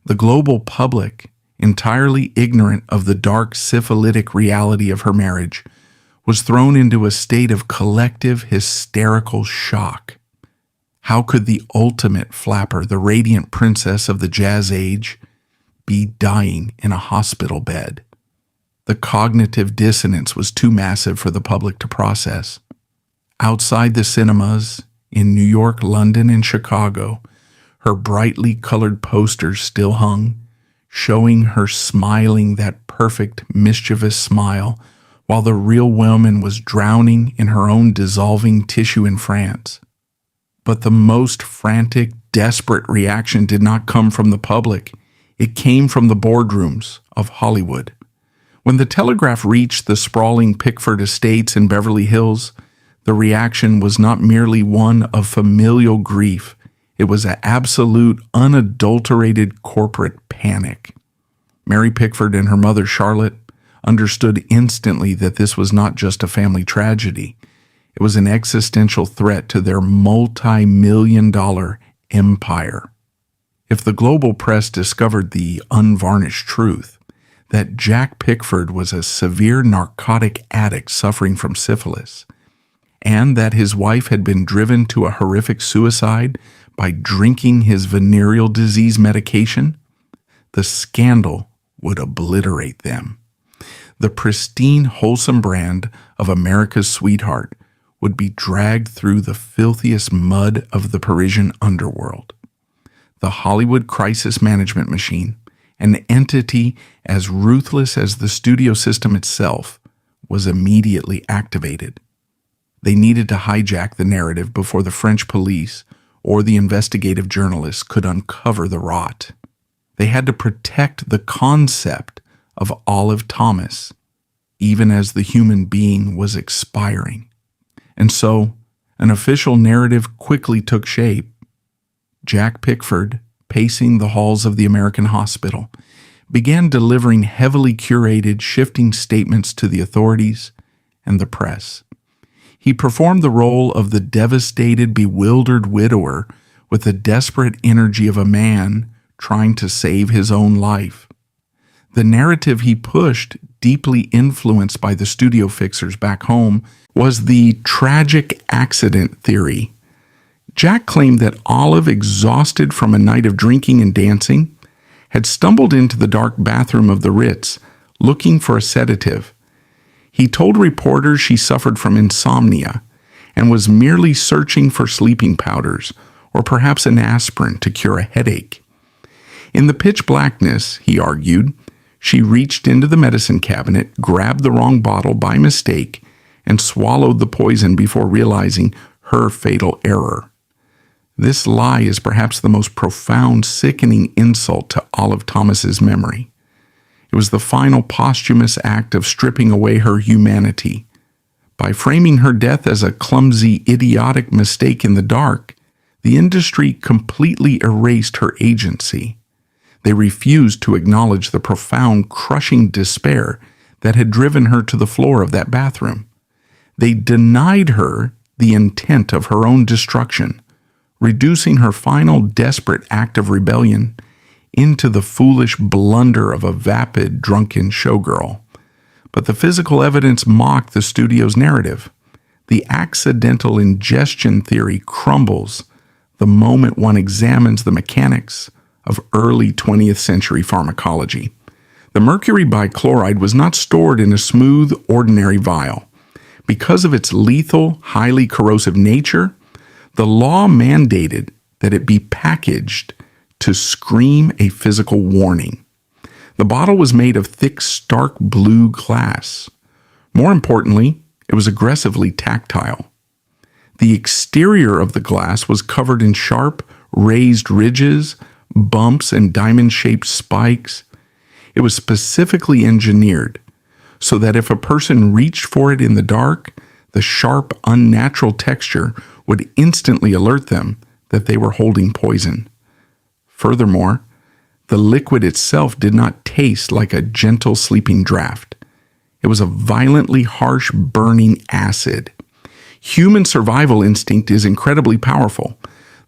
The global public, entirely ignorant of the dark syphilitic reality of her marriage, was thrown into a state of collective hysterical shock. How could the ultimate flapper, the radiant princess of the jazz age, be dying in a hospital bed? The cognitive dissonance was too massive for the public to process. Outside the cinemas, in New York, London, and Chicago, her brightly colored posters still hung, showing her smiling that perfect, mischievous smile, while the real woman was drowning in her own dissolving tissue in France. But the most frantic, desperate reaction did not come from the public. It came from the boardrooms of Hollywood. When the telegraph reached the sprawling Pickford estates in Beverly Hills, the reaction was not merely one of familial grief. It was an absolute, unadulterated corporate panic. Mary Pickford and her mother, Charlotte, understood instantly that this was not just a family tragedy. It was an existential threat to their multi-million-dollar empire. If the global press discovered the unvarnished truth, that Jack Pickford was a severe narcotic addict suffering from syphilis, and that his wife had been driven to a horrific suicide by drinking his venereal disease medication, the scandal would obliterate them. The pristine, wholesome brand of America's sweetheart would be dragged through the filthiest mud of the Parisian underworld. The Hollywood crisis management machine, an entity as ruthless as the studio system itself, was immediately activated. They needed to hijack the narrative before the French police or the investigative journalists could uncover the rot. They had to protect the concept of Olive Thomas, even as the human being was expiring. And so, an official narrative quickly took shape. Jack Pickford, pacing the halls of the American hospital, began delivering heavily curated, shifting statements to the authorities and the press. He performed the role of the devastated, bewildered widower with the desperate energy of a man trying to save his own life. The narrative he pushed, deeply influenced by the studio fixers back home, was the tragic accident theory. Jack claimed that Olive, exhausted from a night of drinking and dancing, had stumbled into the dark bathroom of the Ritz looking for a sedative. He told reporters she suffered from insomnia and was merely searching for sleeping powders or perhaps an aspirin to cure a headache. In the pitch blackness, he argued, she reached into the medicine cabinet, grabbed the wrong bottle by mistake, and swallowed the poison before realizing her fatal error. This lie is perhaps the most profound, sickening insult to Olive Thomas's memory. It was the final posthumous act of stripping away her humanity. By framing her death as a clumsy, idiotic mistake in the dark, the industry completely erased her agency. They refused to acknowledge the profound, crushing despair that had driven her to the floor of that bathroom. They denied her the intent of her own destruction, reducing her final desperate act of rebellion into the foolish blunder of a vapid, drunken showgirl. But the physical evidence mocked the studio's narrative. The accidental ingestion theory crumbles the moment one examines the mechanics of early 20th century pharmacology. The mercury bichloride was not stored in a smooth, ordinary vial. Because of its lethal, highly corrosive nature, the law mandated that it be packaged to scream a physical warning. The bottle was made of thick, stark blue glass. More importantly, it was aggressively tactile. The exterior of the glass was covered in sharp, raised ridges, bumps, and diamond-shaped spikes. It was specifically engineered so that if a person reached for it in the dark, the sharp, unnatural texture would instantly alert them that they were holding poison. Furthermore, the liquid itself did not taste like a gentle sleeping draught. It was a violently harsh, burning acid. Human survival instinct is incredibly powerful.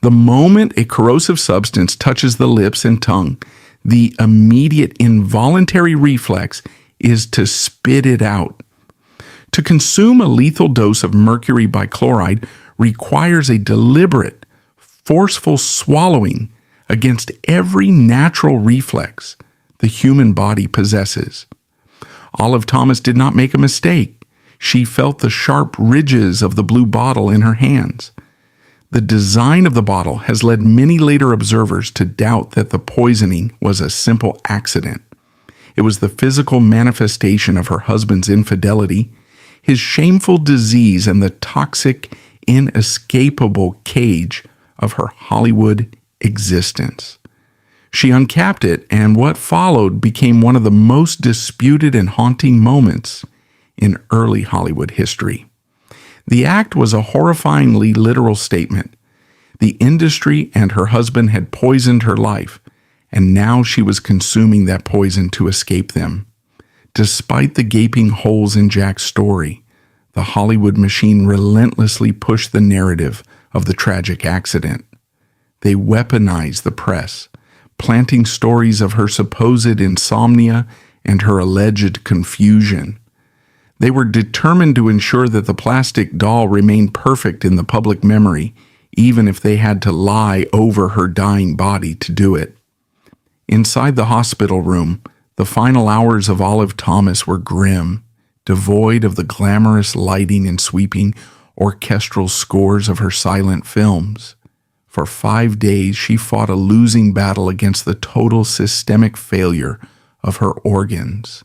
The moment a corrosive substance touches the lips and tongue, the immediate involuntary reflex is to spit it out. To consume a lethal dose of mercury bichloride requires a deliberate, forceful swallowing against every natural reflex the human body possesses. Olive Thomas did not make a mistake. She felt the sharp ridges of the blue bottle in her hands. The design of the bottle has led many later observers to doubt that the poisoning was a simple accident. It was the physical manifestation of her husband's infidelity, his shameful disease, and the toxic, inescapable cage of her Hollywood existence. She uncapped it, and what followed became one of the most disputed and haunting moments in early Hollywood history. The act was a horrifyingly literal statement. The industry and her husband had poisoned her life, and now she was consuming that poison to escape them. Despite the gaping holes in Jack's story, the Hollywood machine relentlessly pushed the narrative of the tragic accident. They weaponized the press, planting stories of her supposed insomnia and her alleged confusion. They were determined to ensure that the plastic doll remained perfect in the public memory, even if they had to lie over her dying body to do it. Inside the hospital room, the final hours of Olive Thomas were grim, devoid of the glamorous lighting and sweeping orchestral scores of her silent films. For 5 days, she fought a losing battle against the total systemic failure of her organs.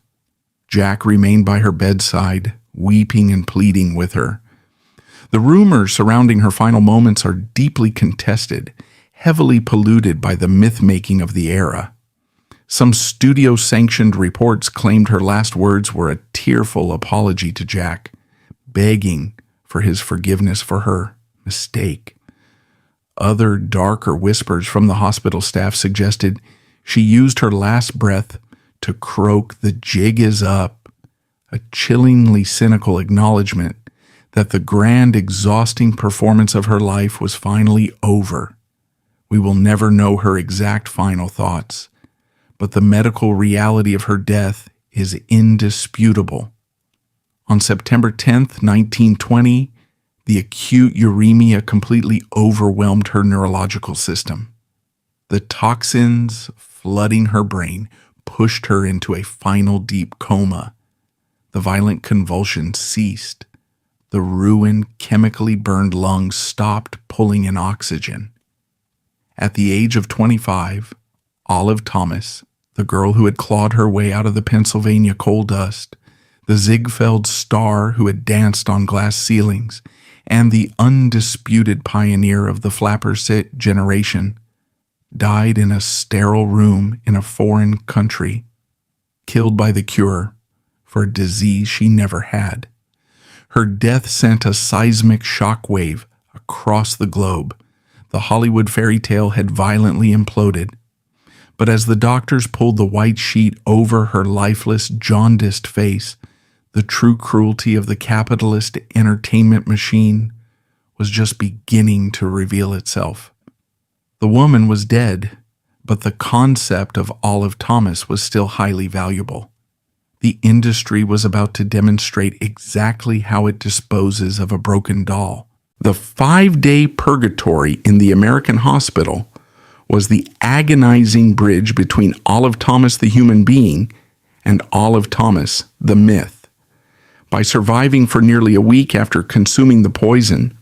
Jack remained by her bedside, weeping and pleading with her. The rumors surrounding her final moments are deeply contested, heavily polluted by the myth-making of the era. Some studio-sanctioned reports claimed her last words were a tearful apology to Jack, begging for his forgiveness for her mistake. Other darker whispers from the hospital staff suggested she used her last breath to croak "the jig is up," a chillingly cynical acknowledgement that the grand, exhausting performance of her life was finally over. We will never know her exact final thoughts, but the medical reality of her death is indisputable. On September 10th, 1920, the acute uremia completely overwhelmed her neurological system. The toxins flooding her brain pushed her into a final deep coma. The violent convulsions ceased. The ruined, chemically burned lungs stopped pulling in oxygen. At the age of 25, Olive Thomas, the girl who had clawed her way out of the Pennsylvania coal dust, the Ziegfeld star who had danced on glass ceilings, and the undisputed pioneer of the flapper sit generation, died in a sterile room in a foreign country, killed by the cure for a disease she never had. Her death sent a seismic shock wave across the globe. The Hollywood fairy tale had violently imploded. But as the doctors pulled the white sheet over her lifeless, jaundiced face, the true cruelty of the capitalist entertainment machine was just beginning to reveal itself. The woman was dead, but the concept of Olive Thomas was still highly valuable. The industry was about to demonstrate exactly how it disposes of a broken doll. The 5-day purgatory in the American hospital was the agonizing bridge between Olive Thomas the human being and Olive Thomas the myth. By surviving for nearly a week after consuming the poison,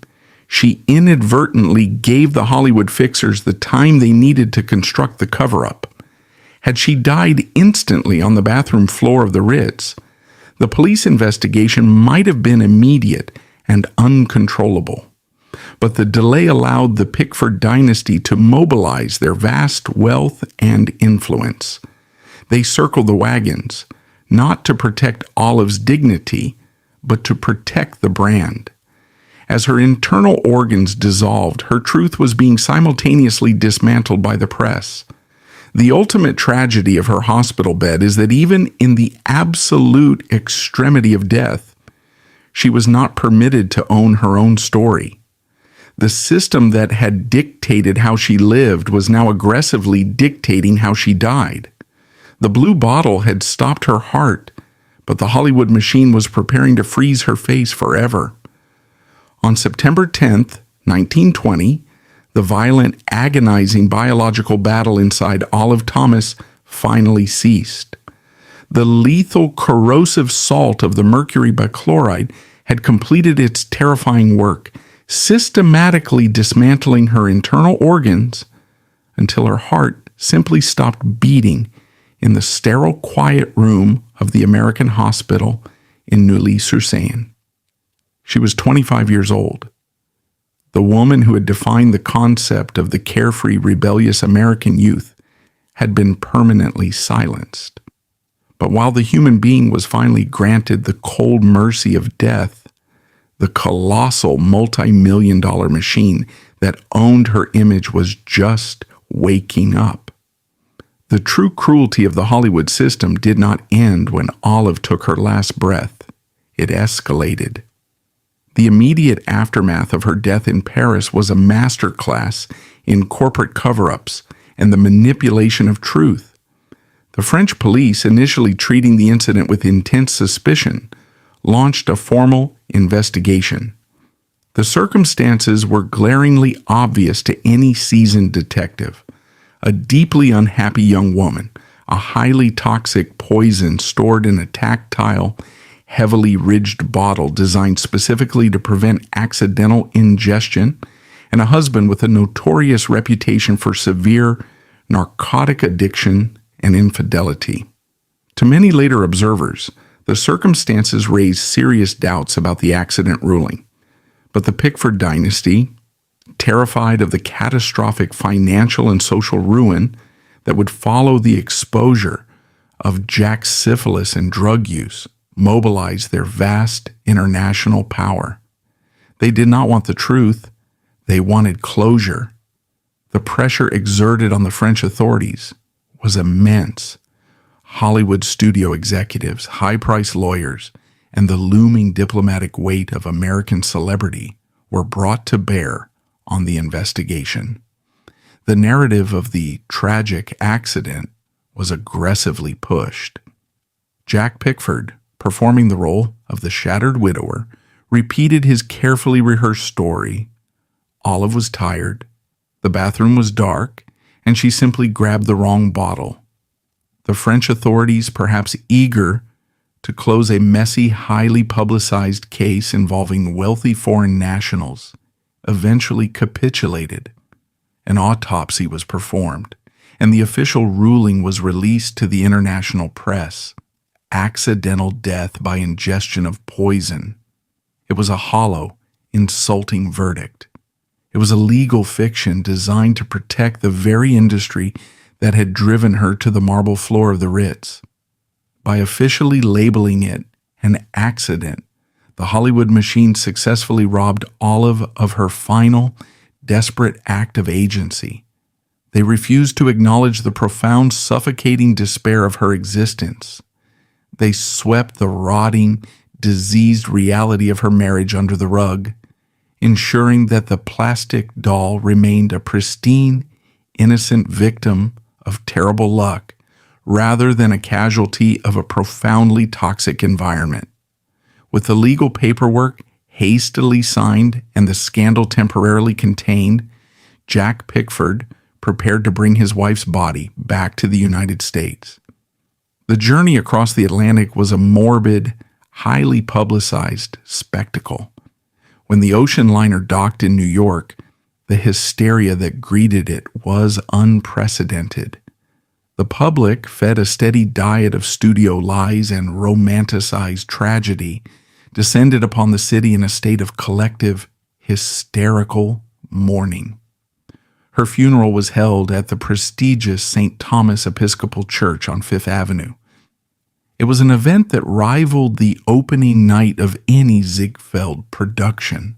she inadvertently gave the Hollywood fixers the time they needed to construct the cover-up. Had she died instantly on the bathroom floor of the Ritz, the police investigation might have been immediate and uncontrollable. But the delay allowed the Pickford dynasty to mobilize their vast wealth and influence. They circled the wagons, not to protect Olive's dignity, but to protect the brand. As her internal organs dissolved, her truth was being simultaneously dismantled by the press. The ultimate tragedy of her hospital bed is that even in the absolute extremity of death, she was not permitted to own her own story. The system that had dictated how she lived was now aggressively dictating how she died. The blue bottle had stopped her heart, but the Hollywood machine was preparing to freeze her face forever. On September 10th, 1920, the violent, agonizing biological battle inside Olive Thomas finally ceased. The lethal, corrosive salt of the mercury bichloride had completed its terrifying work, systematically dismantling her internal organs until her heart simply stopped beating in the sterile, quiet room of the American hospital in Neuilly-sur-Seine. She was 25 years old. The woman who had defined the concept of the carefree, rebellious American youth had been permanently silenced. But while the human being was finally granted the cold mercy of death, the colossal multi-million-dollar machine that owned her image was just waking up. The true cruelty of the Hollywood system did not end when Olive took her last breath. It escalated. The immediate aftermath of her death in Paris was a masterclass in corporate cover-ups and the manipulation of truth. The French police, initially treating the incident with intense suspicion, launched a formal investigation. The circumstances were glaringly obvious to any seasoned detective. A deeply unhappy young woman, a highly toxic poison stored in a tactile, heavily ridged bottle designed specifically to prevent accidental ingestion, and a husband with a notorious reputation for severe narcotic addiction and infidelity. To many later observers, the circumstances raised serious doubts about the accident ruling, but the Pickford dynasty, terrified of the catastrophic financial and social ruin that would follow the exposure of Jack's syphilis and drug use, mobilized their vast international power. They did not want the truth. They wanted closure. The pressure exerted on the French authorities was immense. Hollywood studio executives, high-priced lawyers, and the looming diplomatic weight of American celebrity were brought to bear on the investigation. The narrative of the tragic accident was aggressively pushed. Jack Pickford performing the role of the shattered widower, repeated his carefully rehearsed story. Olive was tired, the bathroom was dark, and she simply grabbed the wrong bottle. The French authorities, perhaps eager to close a messy, highly publicized case involving wealthy foreign nationals, eventually capitulated. An autopsy was performed, and the official ruling was released to the international press. Accidental death by ingestion of poison. It was a hollow, insulting verdict. It was a legal fiction designed to protect the very industry that had driven her to the marble floor of the Ritz. By officially labeling it an accident, the Hollywood machine successfully robbed Olive of her final, desperate act of agency. They refused to acknowledge the profound, suffocating despair of her existence. They swept the rotting, diseased reality of her marriage under the rug, ensuring that the plastic doll remained a pristine, innocent victim of terrible luck, rather than a casualty of a profoundly toxic environment. With the legal paperwork hastily signed and the scandal temporarily contained, Jack Pickford prepared to bring his wife's body back to the United States. The journey across the Atlantic was a morbid, highly publicized spectacle. When the ocean liner docked in New York, the hysteria that greeted it was unprecedented. The public, fed a steady diet of studio lies and romanticized tragedy, descended upon the city in a state of collective, hysterical mourning. Her funeral was held at the prestigious St. Thomas Episcopal Church on Fifth Avenue. It was an event that rivaled the opening night of any Ziegfeld production.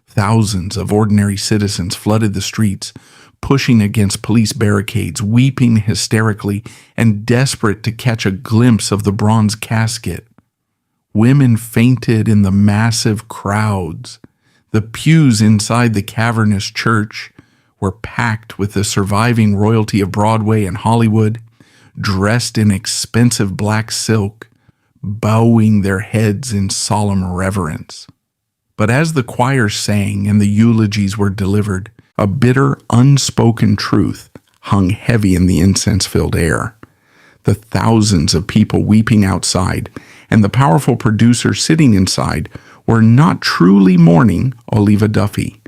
Thousands of ordinary citizens flooded the streets, pushing against police barricades, weeping hysterically, and desperate to catch a glimpse of the bronze casket. Women fainted in the massive crowds. The pews inside the cavernous church were packed with the surviving royalty of Broadway and Hollywood, dressed in expensive black silk, bowing their heads in solemn reverence. But as the choir sang and the eulogies were delivered, a bitter, unspoken truth hung heavy in the incense-filled air. The thousands of people weeping outside and the powerful producer sitting inside were not truly mourning Oliva Duffy.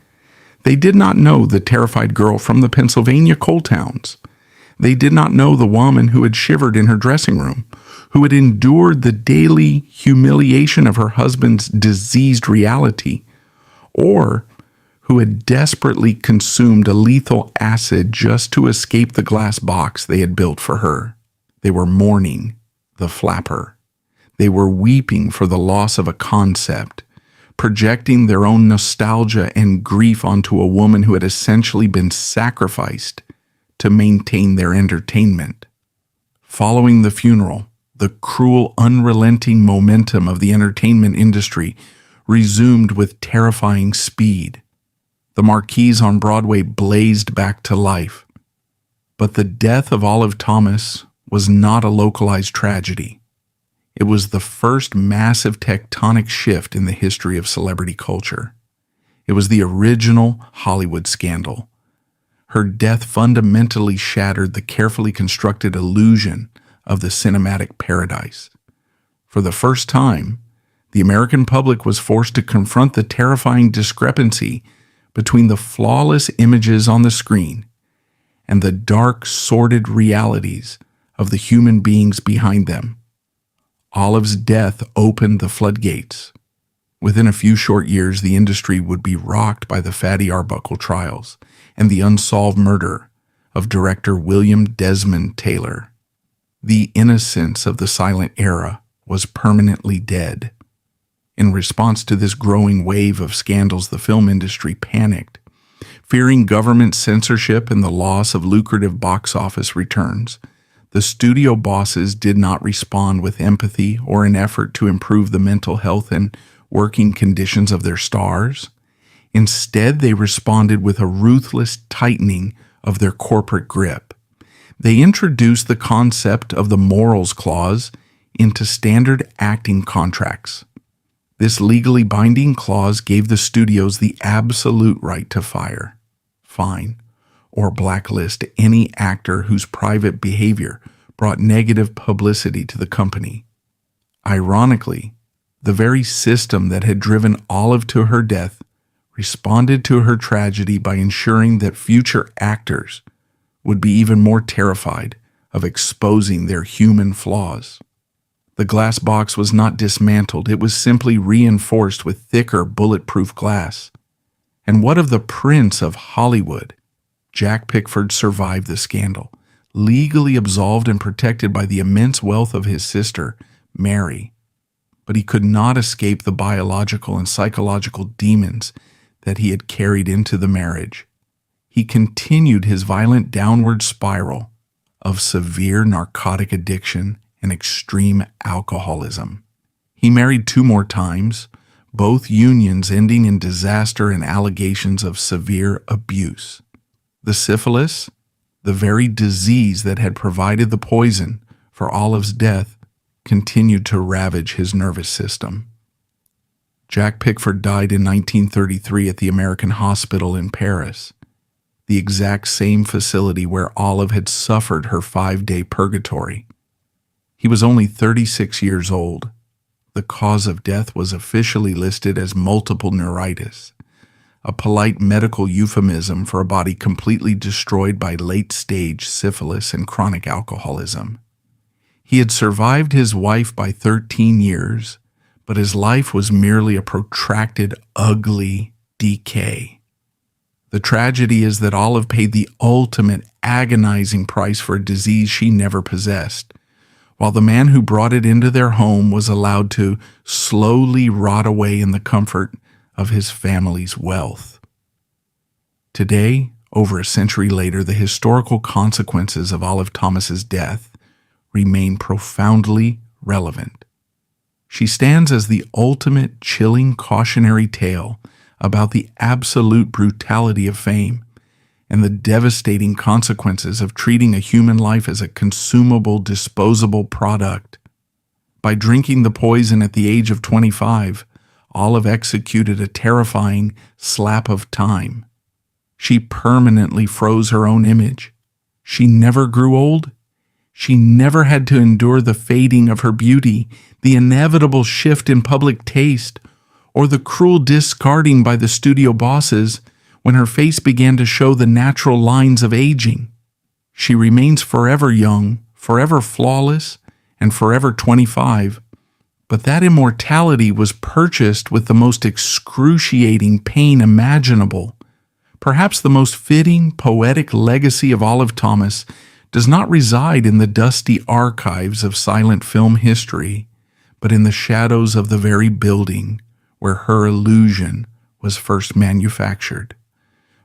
They did not know the terrified girl from the Pennsylvania coal towns. They did not know the woman who had shivered in her dressing room, who had endured the daily humiliation of her husband's diseased reality, or who had desperately consumed a lethal acid just to escape the glass box they had built for her. They were mourning the flapper. They were weeping for the loss of a concept, projecting their own nostalgia and grief onto a woman who had essentially been sacrificed to maintain their entertainment. Following the funeral, the cruel, unrelenting momentum of the entertainment industry resumed with terrifying speed. The marquees on Broadway blazed back to life. But the death of Olive Thomas was not a localized tragedy. It was the first massive tectonic shift in the history of celebrity culture. It was the original Hollywood scandal. Her death fundamentally shattered the carefully constructed illusion of the cinematic paradise. For the first time, the American public was forced to confront the terrifying discrepancy between the flawless images on the screen and the dark, sordid realities of the human beings behind them. Olive's death opened the floodgates. Within a few short years, the industry would be rocked by the Fatty Arbuckle trials and the unsolved murder of director William Desmond Taylor. The innocence of the silent era was permanently dead. In response to this growing wave of scandals, the film industry panicked. Fearing government censorship and the loss of lucrative box office returns, the studio bosses did not respond with empathy or an effort to improve the mental health and working conditions of their stars. Instead, they responded with a ruthless tightening of their corporate grip. They introduced the concept of the morals clause into standard acting contracts. This legally binding clause gave the studios the absolute right to fire, fine, or blacklist any actor whose private behavior brought negative publicity to the company. Ironically, the very system that had driven Olive to her death responded to her tragedy by ensuring that future actors would be even more terrified of exposing their human flaws. The glass box was not dismantled, it was simply reinforced with thicker, bulletproof glass. And what of the Prince of Hollywood? Jack Pickford survived the scandal, legally absolved and protected by the immense wealth of his sister, Mary. But he could not escape the biological and psychological demons that he had carried into the marriage. He continued his violent downward spiral of severe narcotic addiction and extreme alcoholism. He married 2 more times, both unions ending in disaster and allegations of severe abuse. The syphilis, the very disease that had provided the poison for Olive's death, continued to ravage his nervous system. Jack Pickford died in 1933 at the American Hospital in Paris, the exact same facility where Olive had suffered her 5-day purgatory. He was only 36 years old. The cause of death was officially listed as multiple neuritis, a polite medical euphemism for a body completely destroyed by late-stage syphilis and chronic alcoholism. He had survived his wife by 13 years, but his life was merely a protracted, ugly decay. The tragedy is that Olive paid the ultimate agonizing price for a disease she never possessed, while the man who brought it into their home was allowed to slowly rot away in the comfort of his family's wealth. Today, over a century later, the historical consequences of Olive Thomas's death remain profoundly relevant. She stands as the ultimate chilling cautionary tale about the absolute brutality of fame and the devastating consequences of treating a human life as a consumable, disposable product. By drinking the poison at the age of 25, Olive executed a terrifying slap of time. She permanently froze her own image. She never grew old. She never had to endure the fading of her beauty, the inevitable shift in public taste, or the cruel discarding by the studio bosses when her face began to show the natural lines of aging. She remains forever young, forever flawless, and forever 25. But that immortality was purchased with the most excruciating pain imaginable. Perhaps the most fitting, poetic legacy of Olive Thomas does not reside in the dusty archives of silent film history, but in the shadows of the very building where her illusion was first manufactured.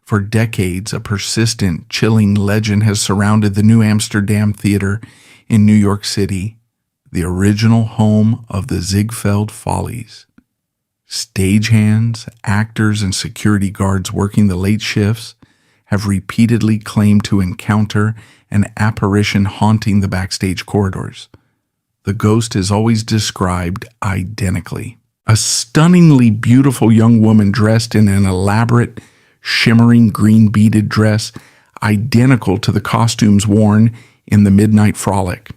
For decades, a persistent, chilling legend has surrounded the New Amsterdam Theater in New York City, the original home of the Ziegfeld Follies. Stagehands, actors, and security guards working the late shifts have repeatedly claimed to encounter an apparition haunting the backstage corridors. The ghost is always described identically. A stunningly beautiful young woman dressed in an elaborate, shimmering green beaded dress identical to the costumes worn in the Midnight Frolic.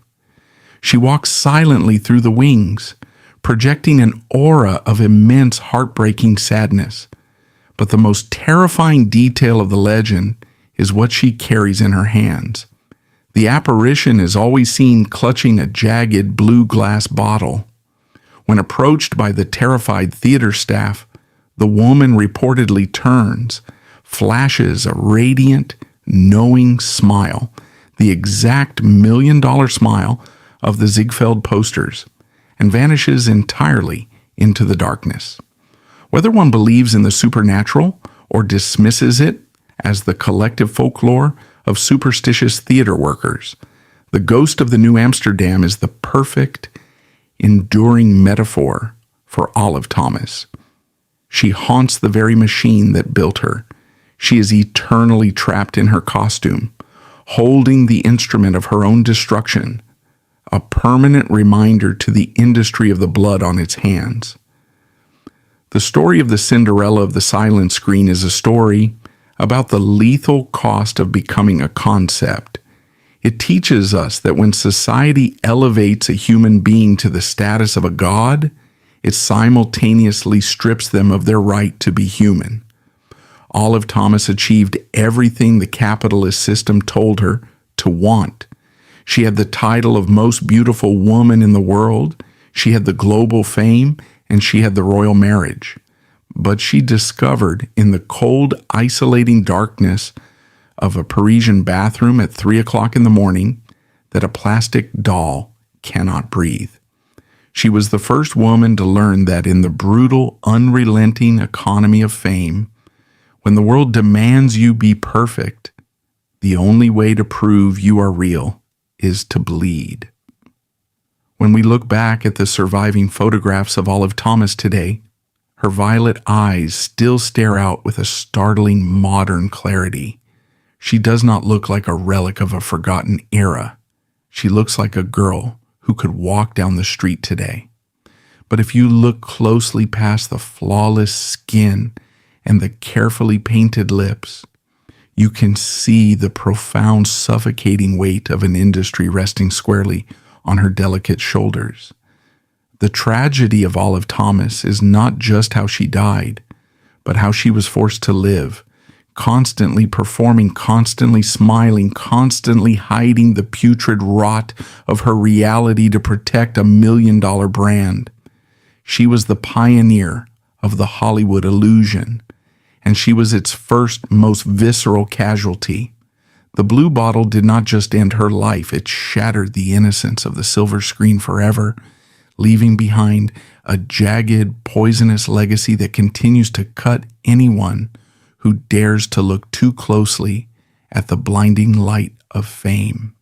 She walks silently through the wings, projecting an aura of immense heartbreaking sadness. But the most terrifying detail of the legend is what she carries in her hands. The apparition is always seen clutching a jagged blue glass bottle. When approached by the terrified theater staff, the woman reportedly turns, flashes a radiant, knowing smile, the exact $1 million smile of the Ziegfeld posters, and vanishes entirely into the darkness. Whether one believes in the supernatural or dismisses it as the collective folklore of superstitious theater workers, the ghost of the New Amsterdam is the perfect, enduring metaphor for Olive Thomas. She haunts the very machine that built her. She is eternally trapped in her costume, holding the instrument of her own destruction, a permanent reminder to the industry of the blood on its hands. The story of the Cinderella of the silent screen is a story about the lethal cost of becoming a concept. It teaches us that when society elevates a human being to the status of a god, it simultaneously strips them of their right to be human. Olive Thomas achieved everything the capitalist system told her to want. She had the title of most beautiful woman in the world, she had the global fame, and she had the royal marriage. But she discovered in the cold, isolating darkness of a Parisian bathroom at 3 o'clock in the morning that a plastic doll cannot breathe. She was the first woman to learn that in the brutal, unrelenting economy of fame, when the world demands you be perfect, the only way to prove you are real is to bleed. When we look back at the surviving photographs of Olive Thomas today, her violet eyes still stare out with a startling modern clarity. She does not look like a relic of a forgotten era. She looks like a girl who could walk down the street today. But if you look closely past the flawless skin and the carefully painted lips, you can see the profound, suffocating weight of an industry resting squarely on her delicate shoulders. The tragedy of Olive Thomas is not just how she died, but how she was forced to live, constantly performing, constantly smiling, constantly hiding the putrid rot of her reality to protect a $1 million brand. She was the pioneer of the Hollywood illusion, and she was its first, most visceral casualty. The blue bottle did not just end her life, it shattered the innocence of the silver screen forever, leaving behind a jagged, poisonous legacy that continues to cut anyone who dares to look too closely at the blinding light of fame.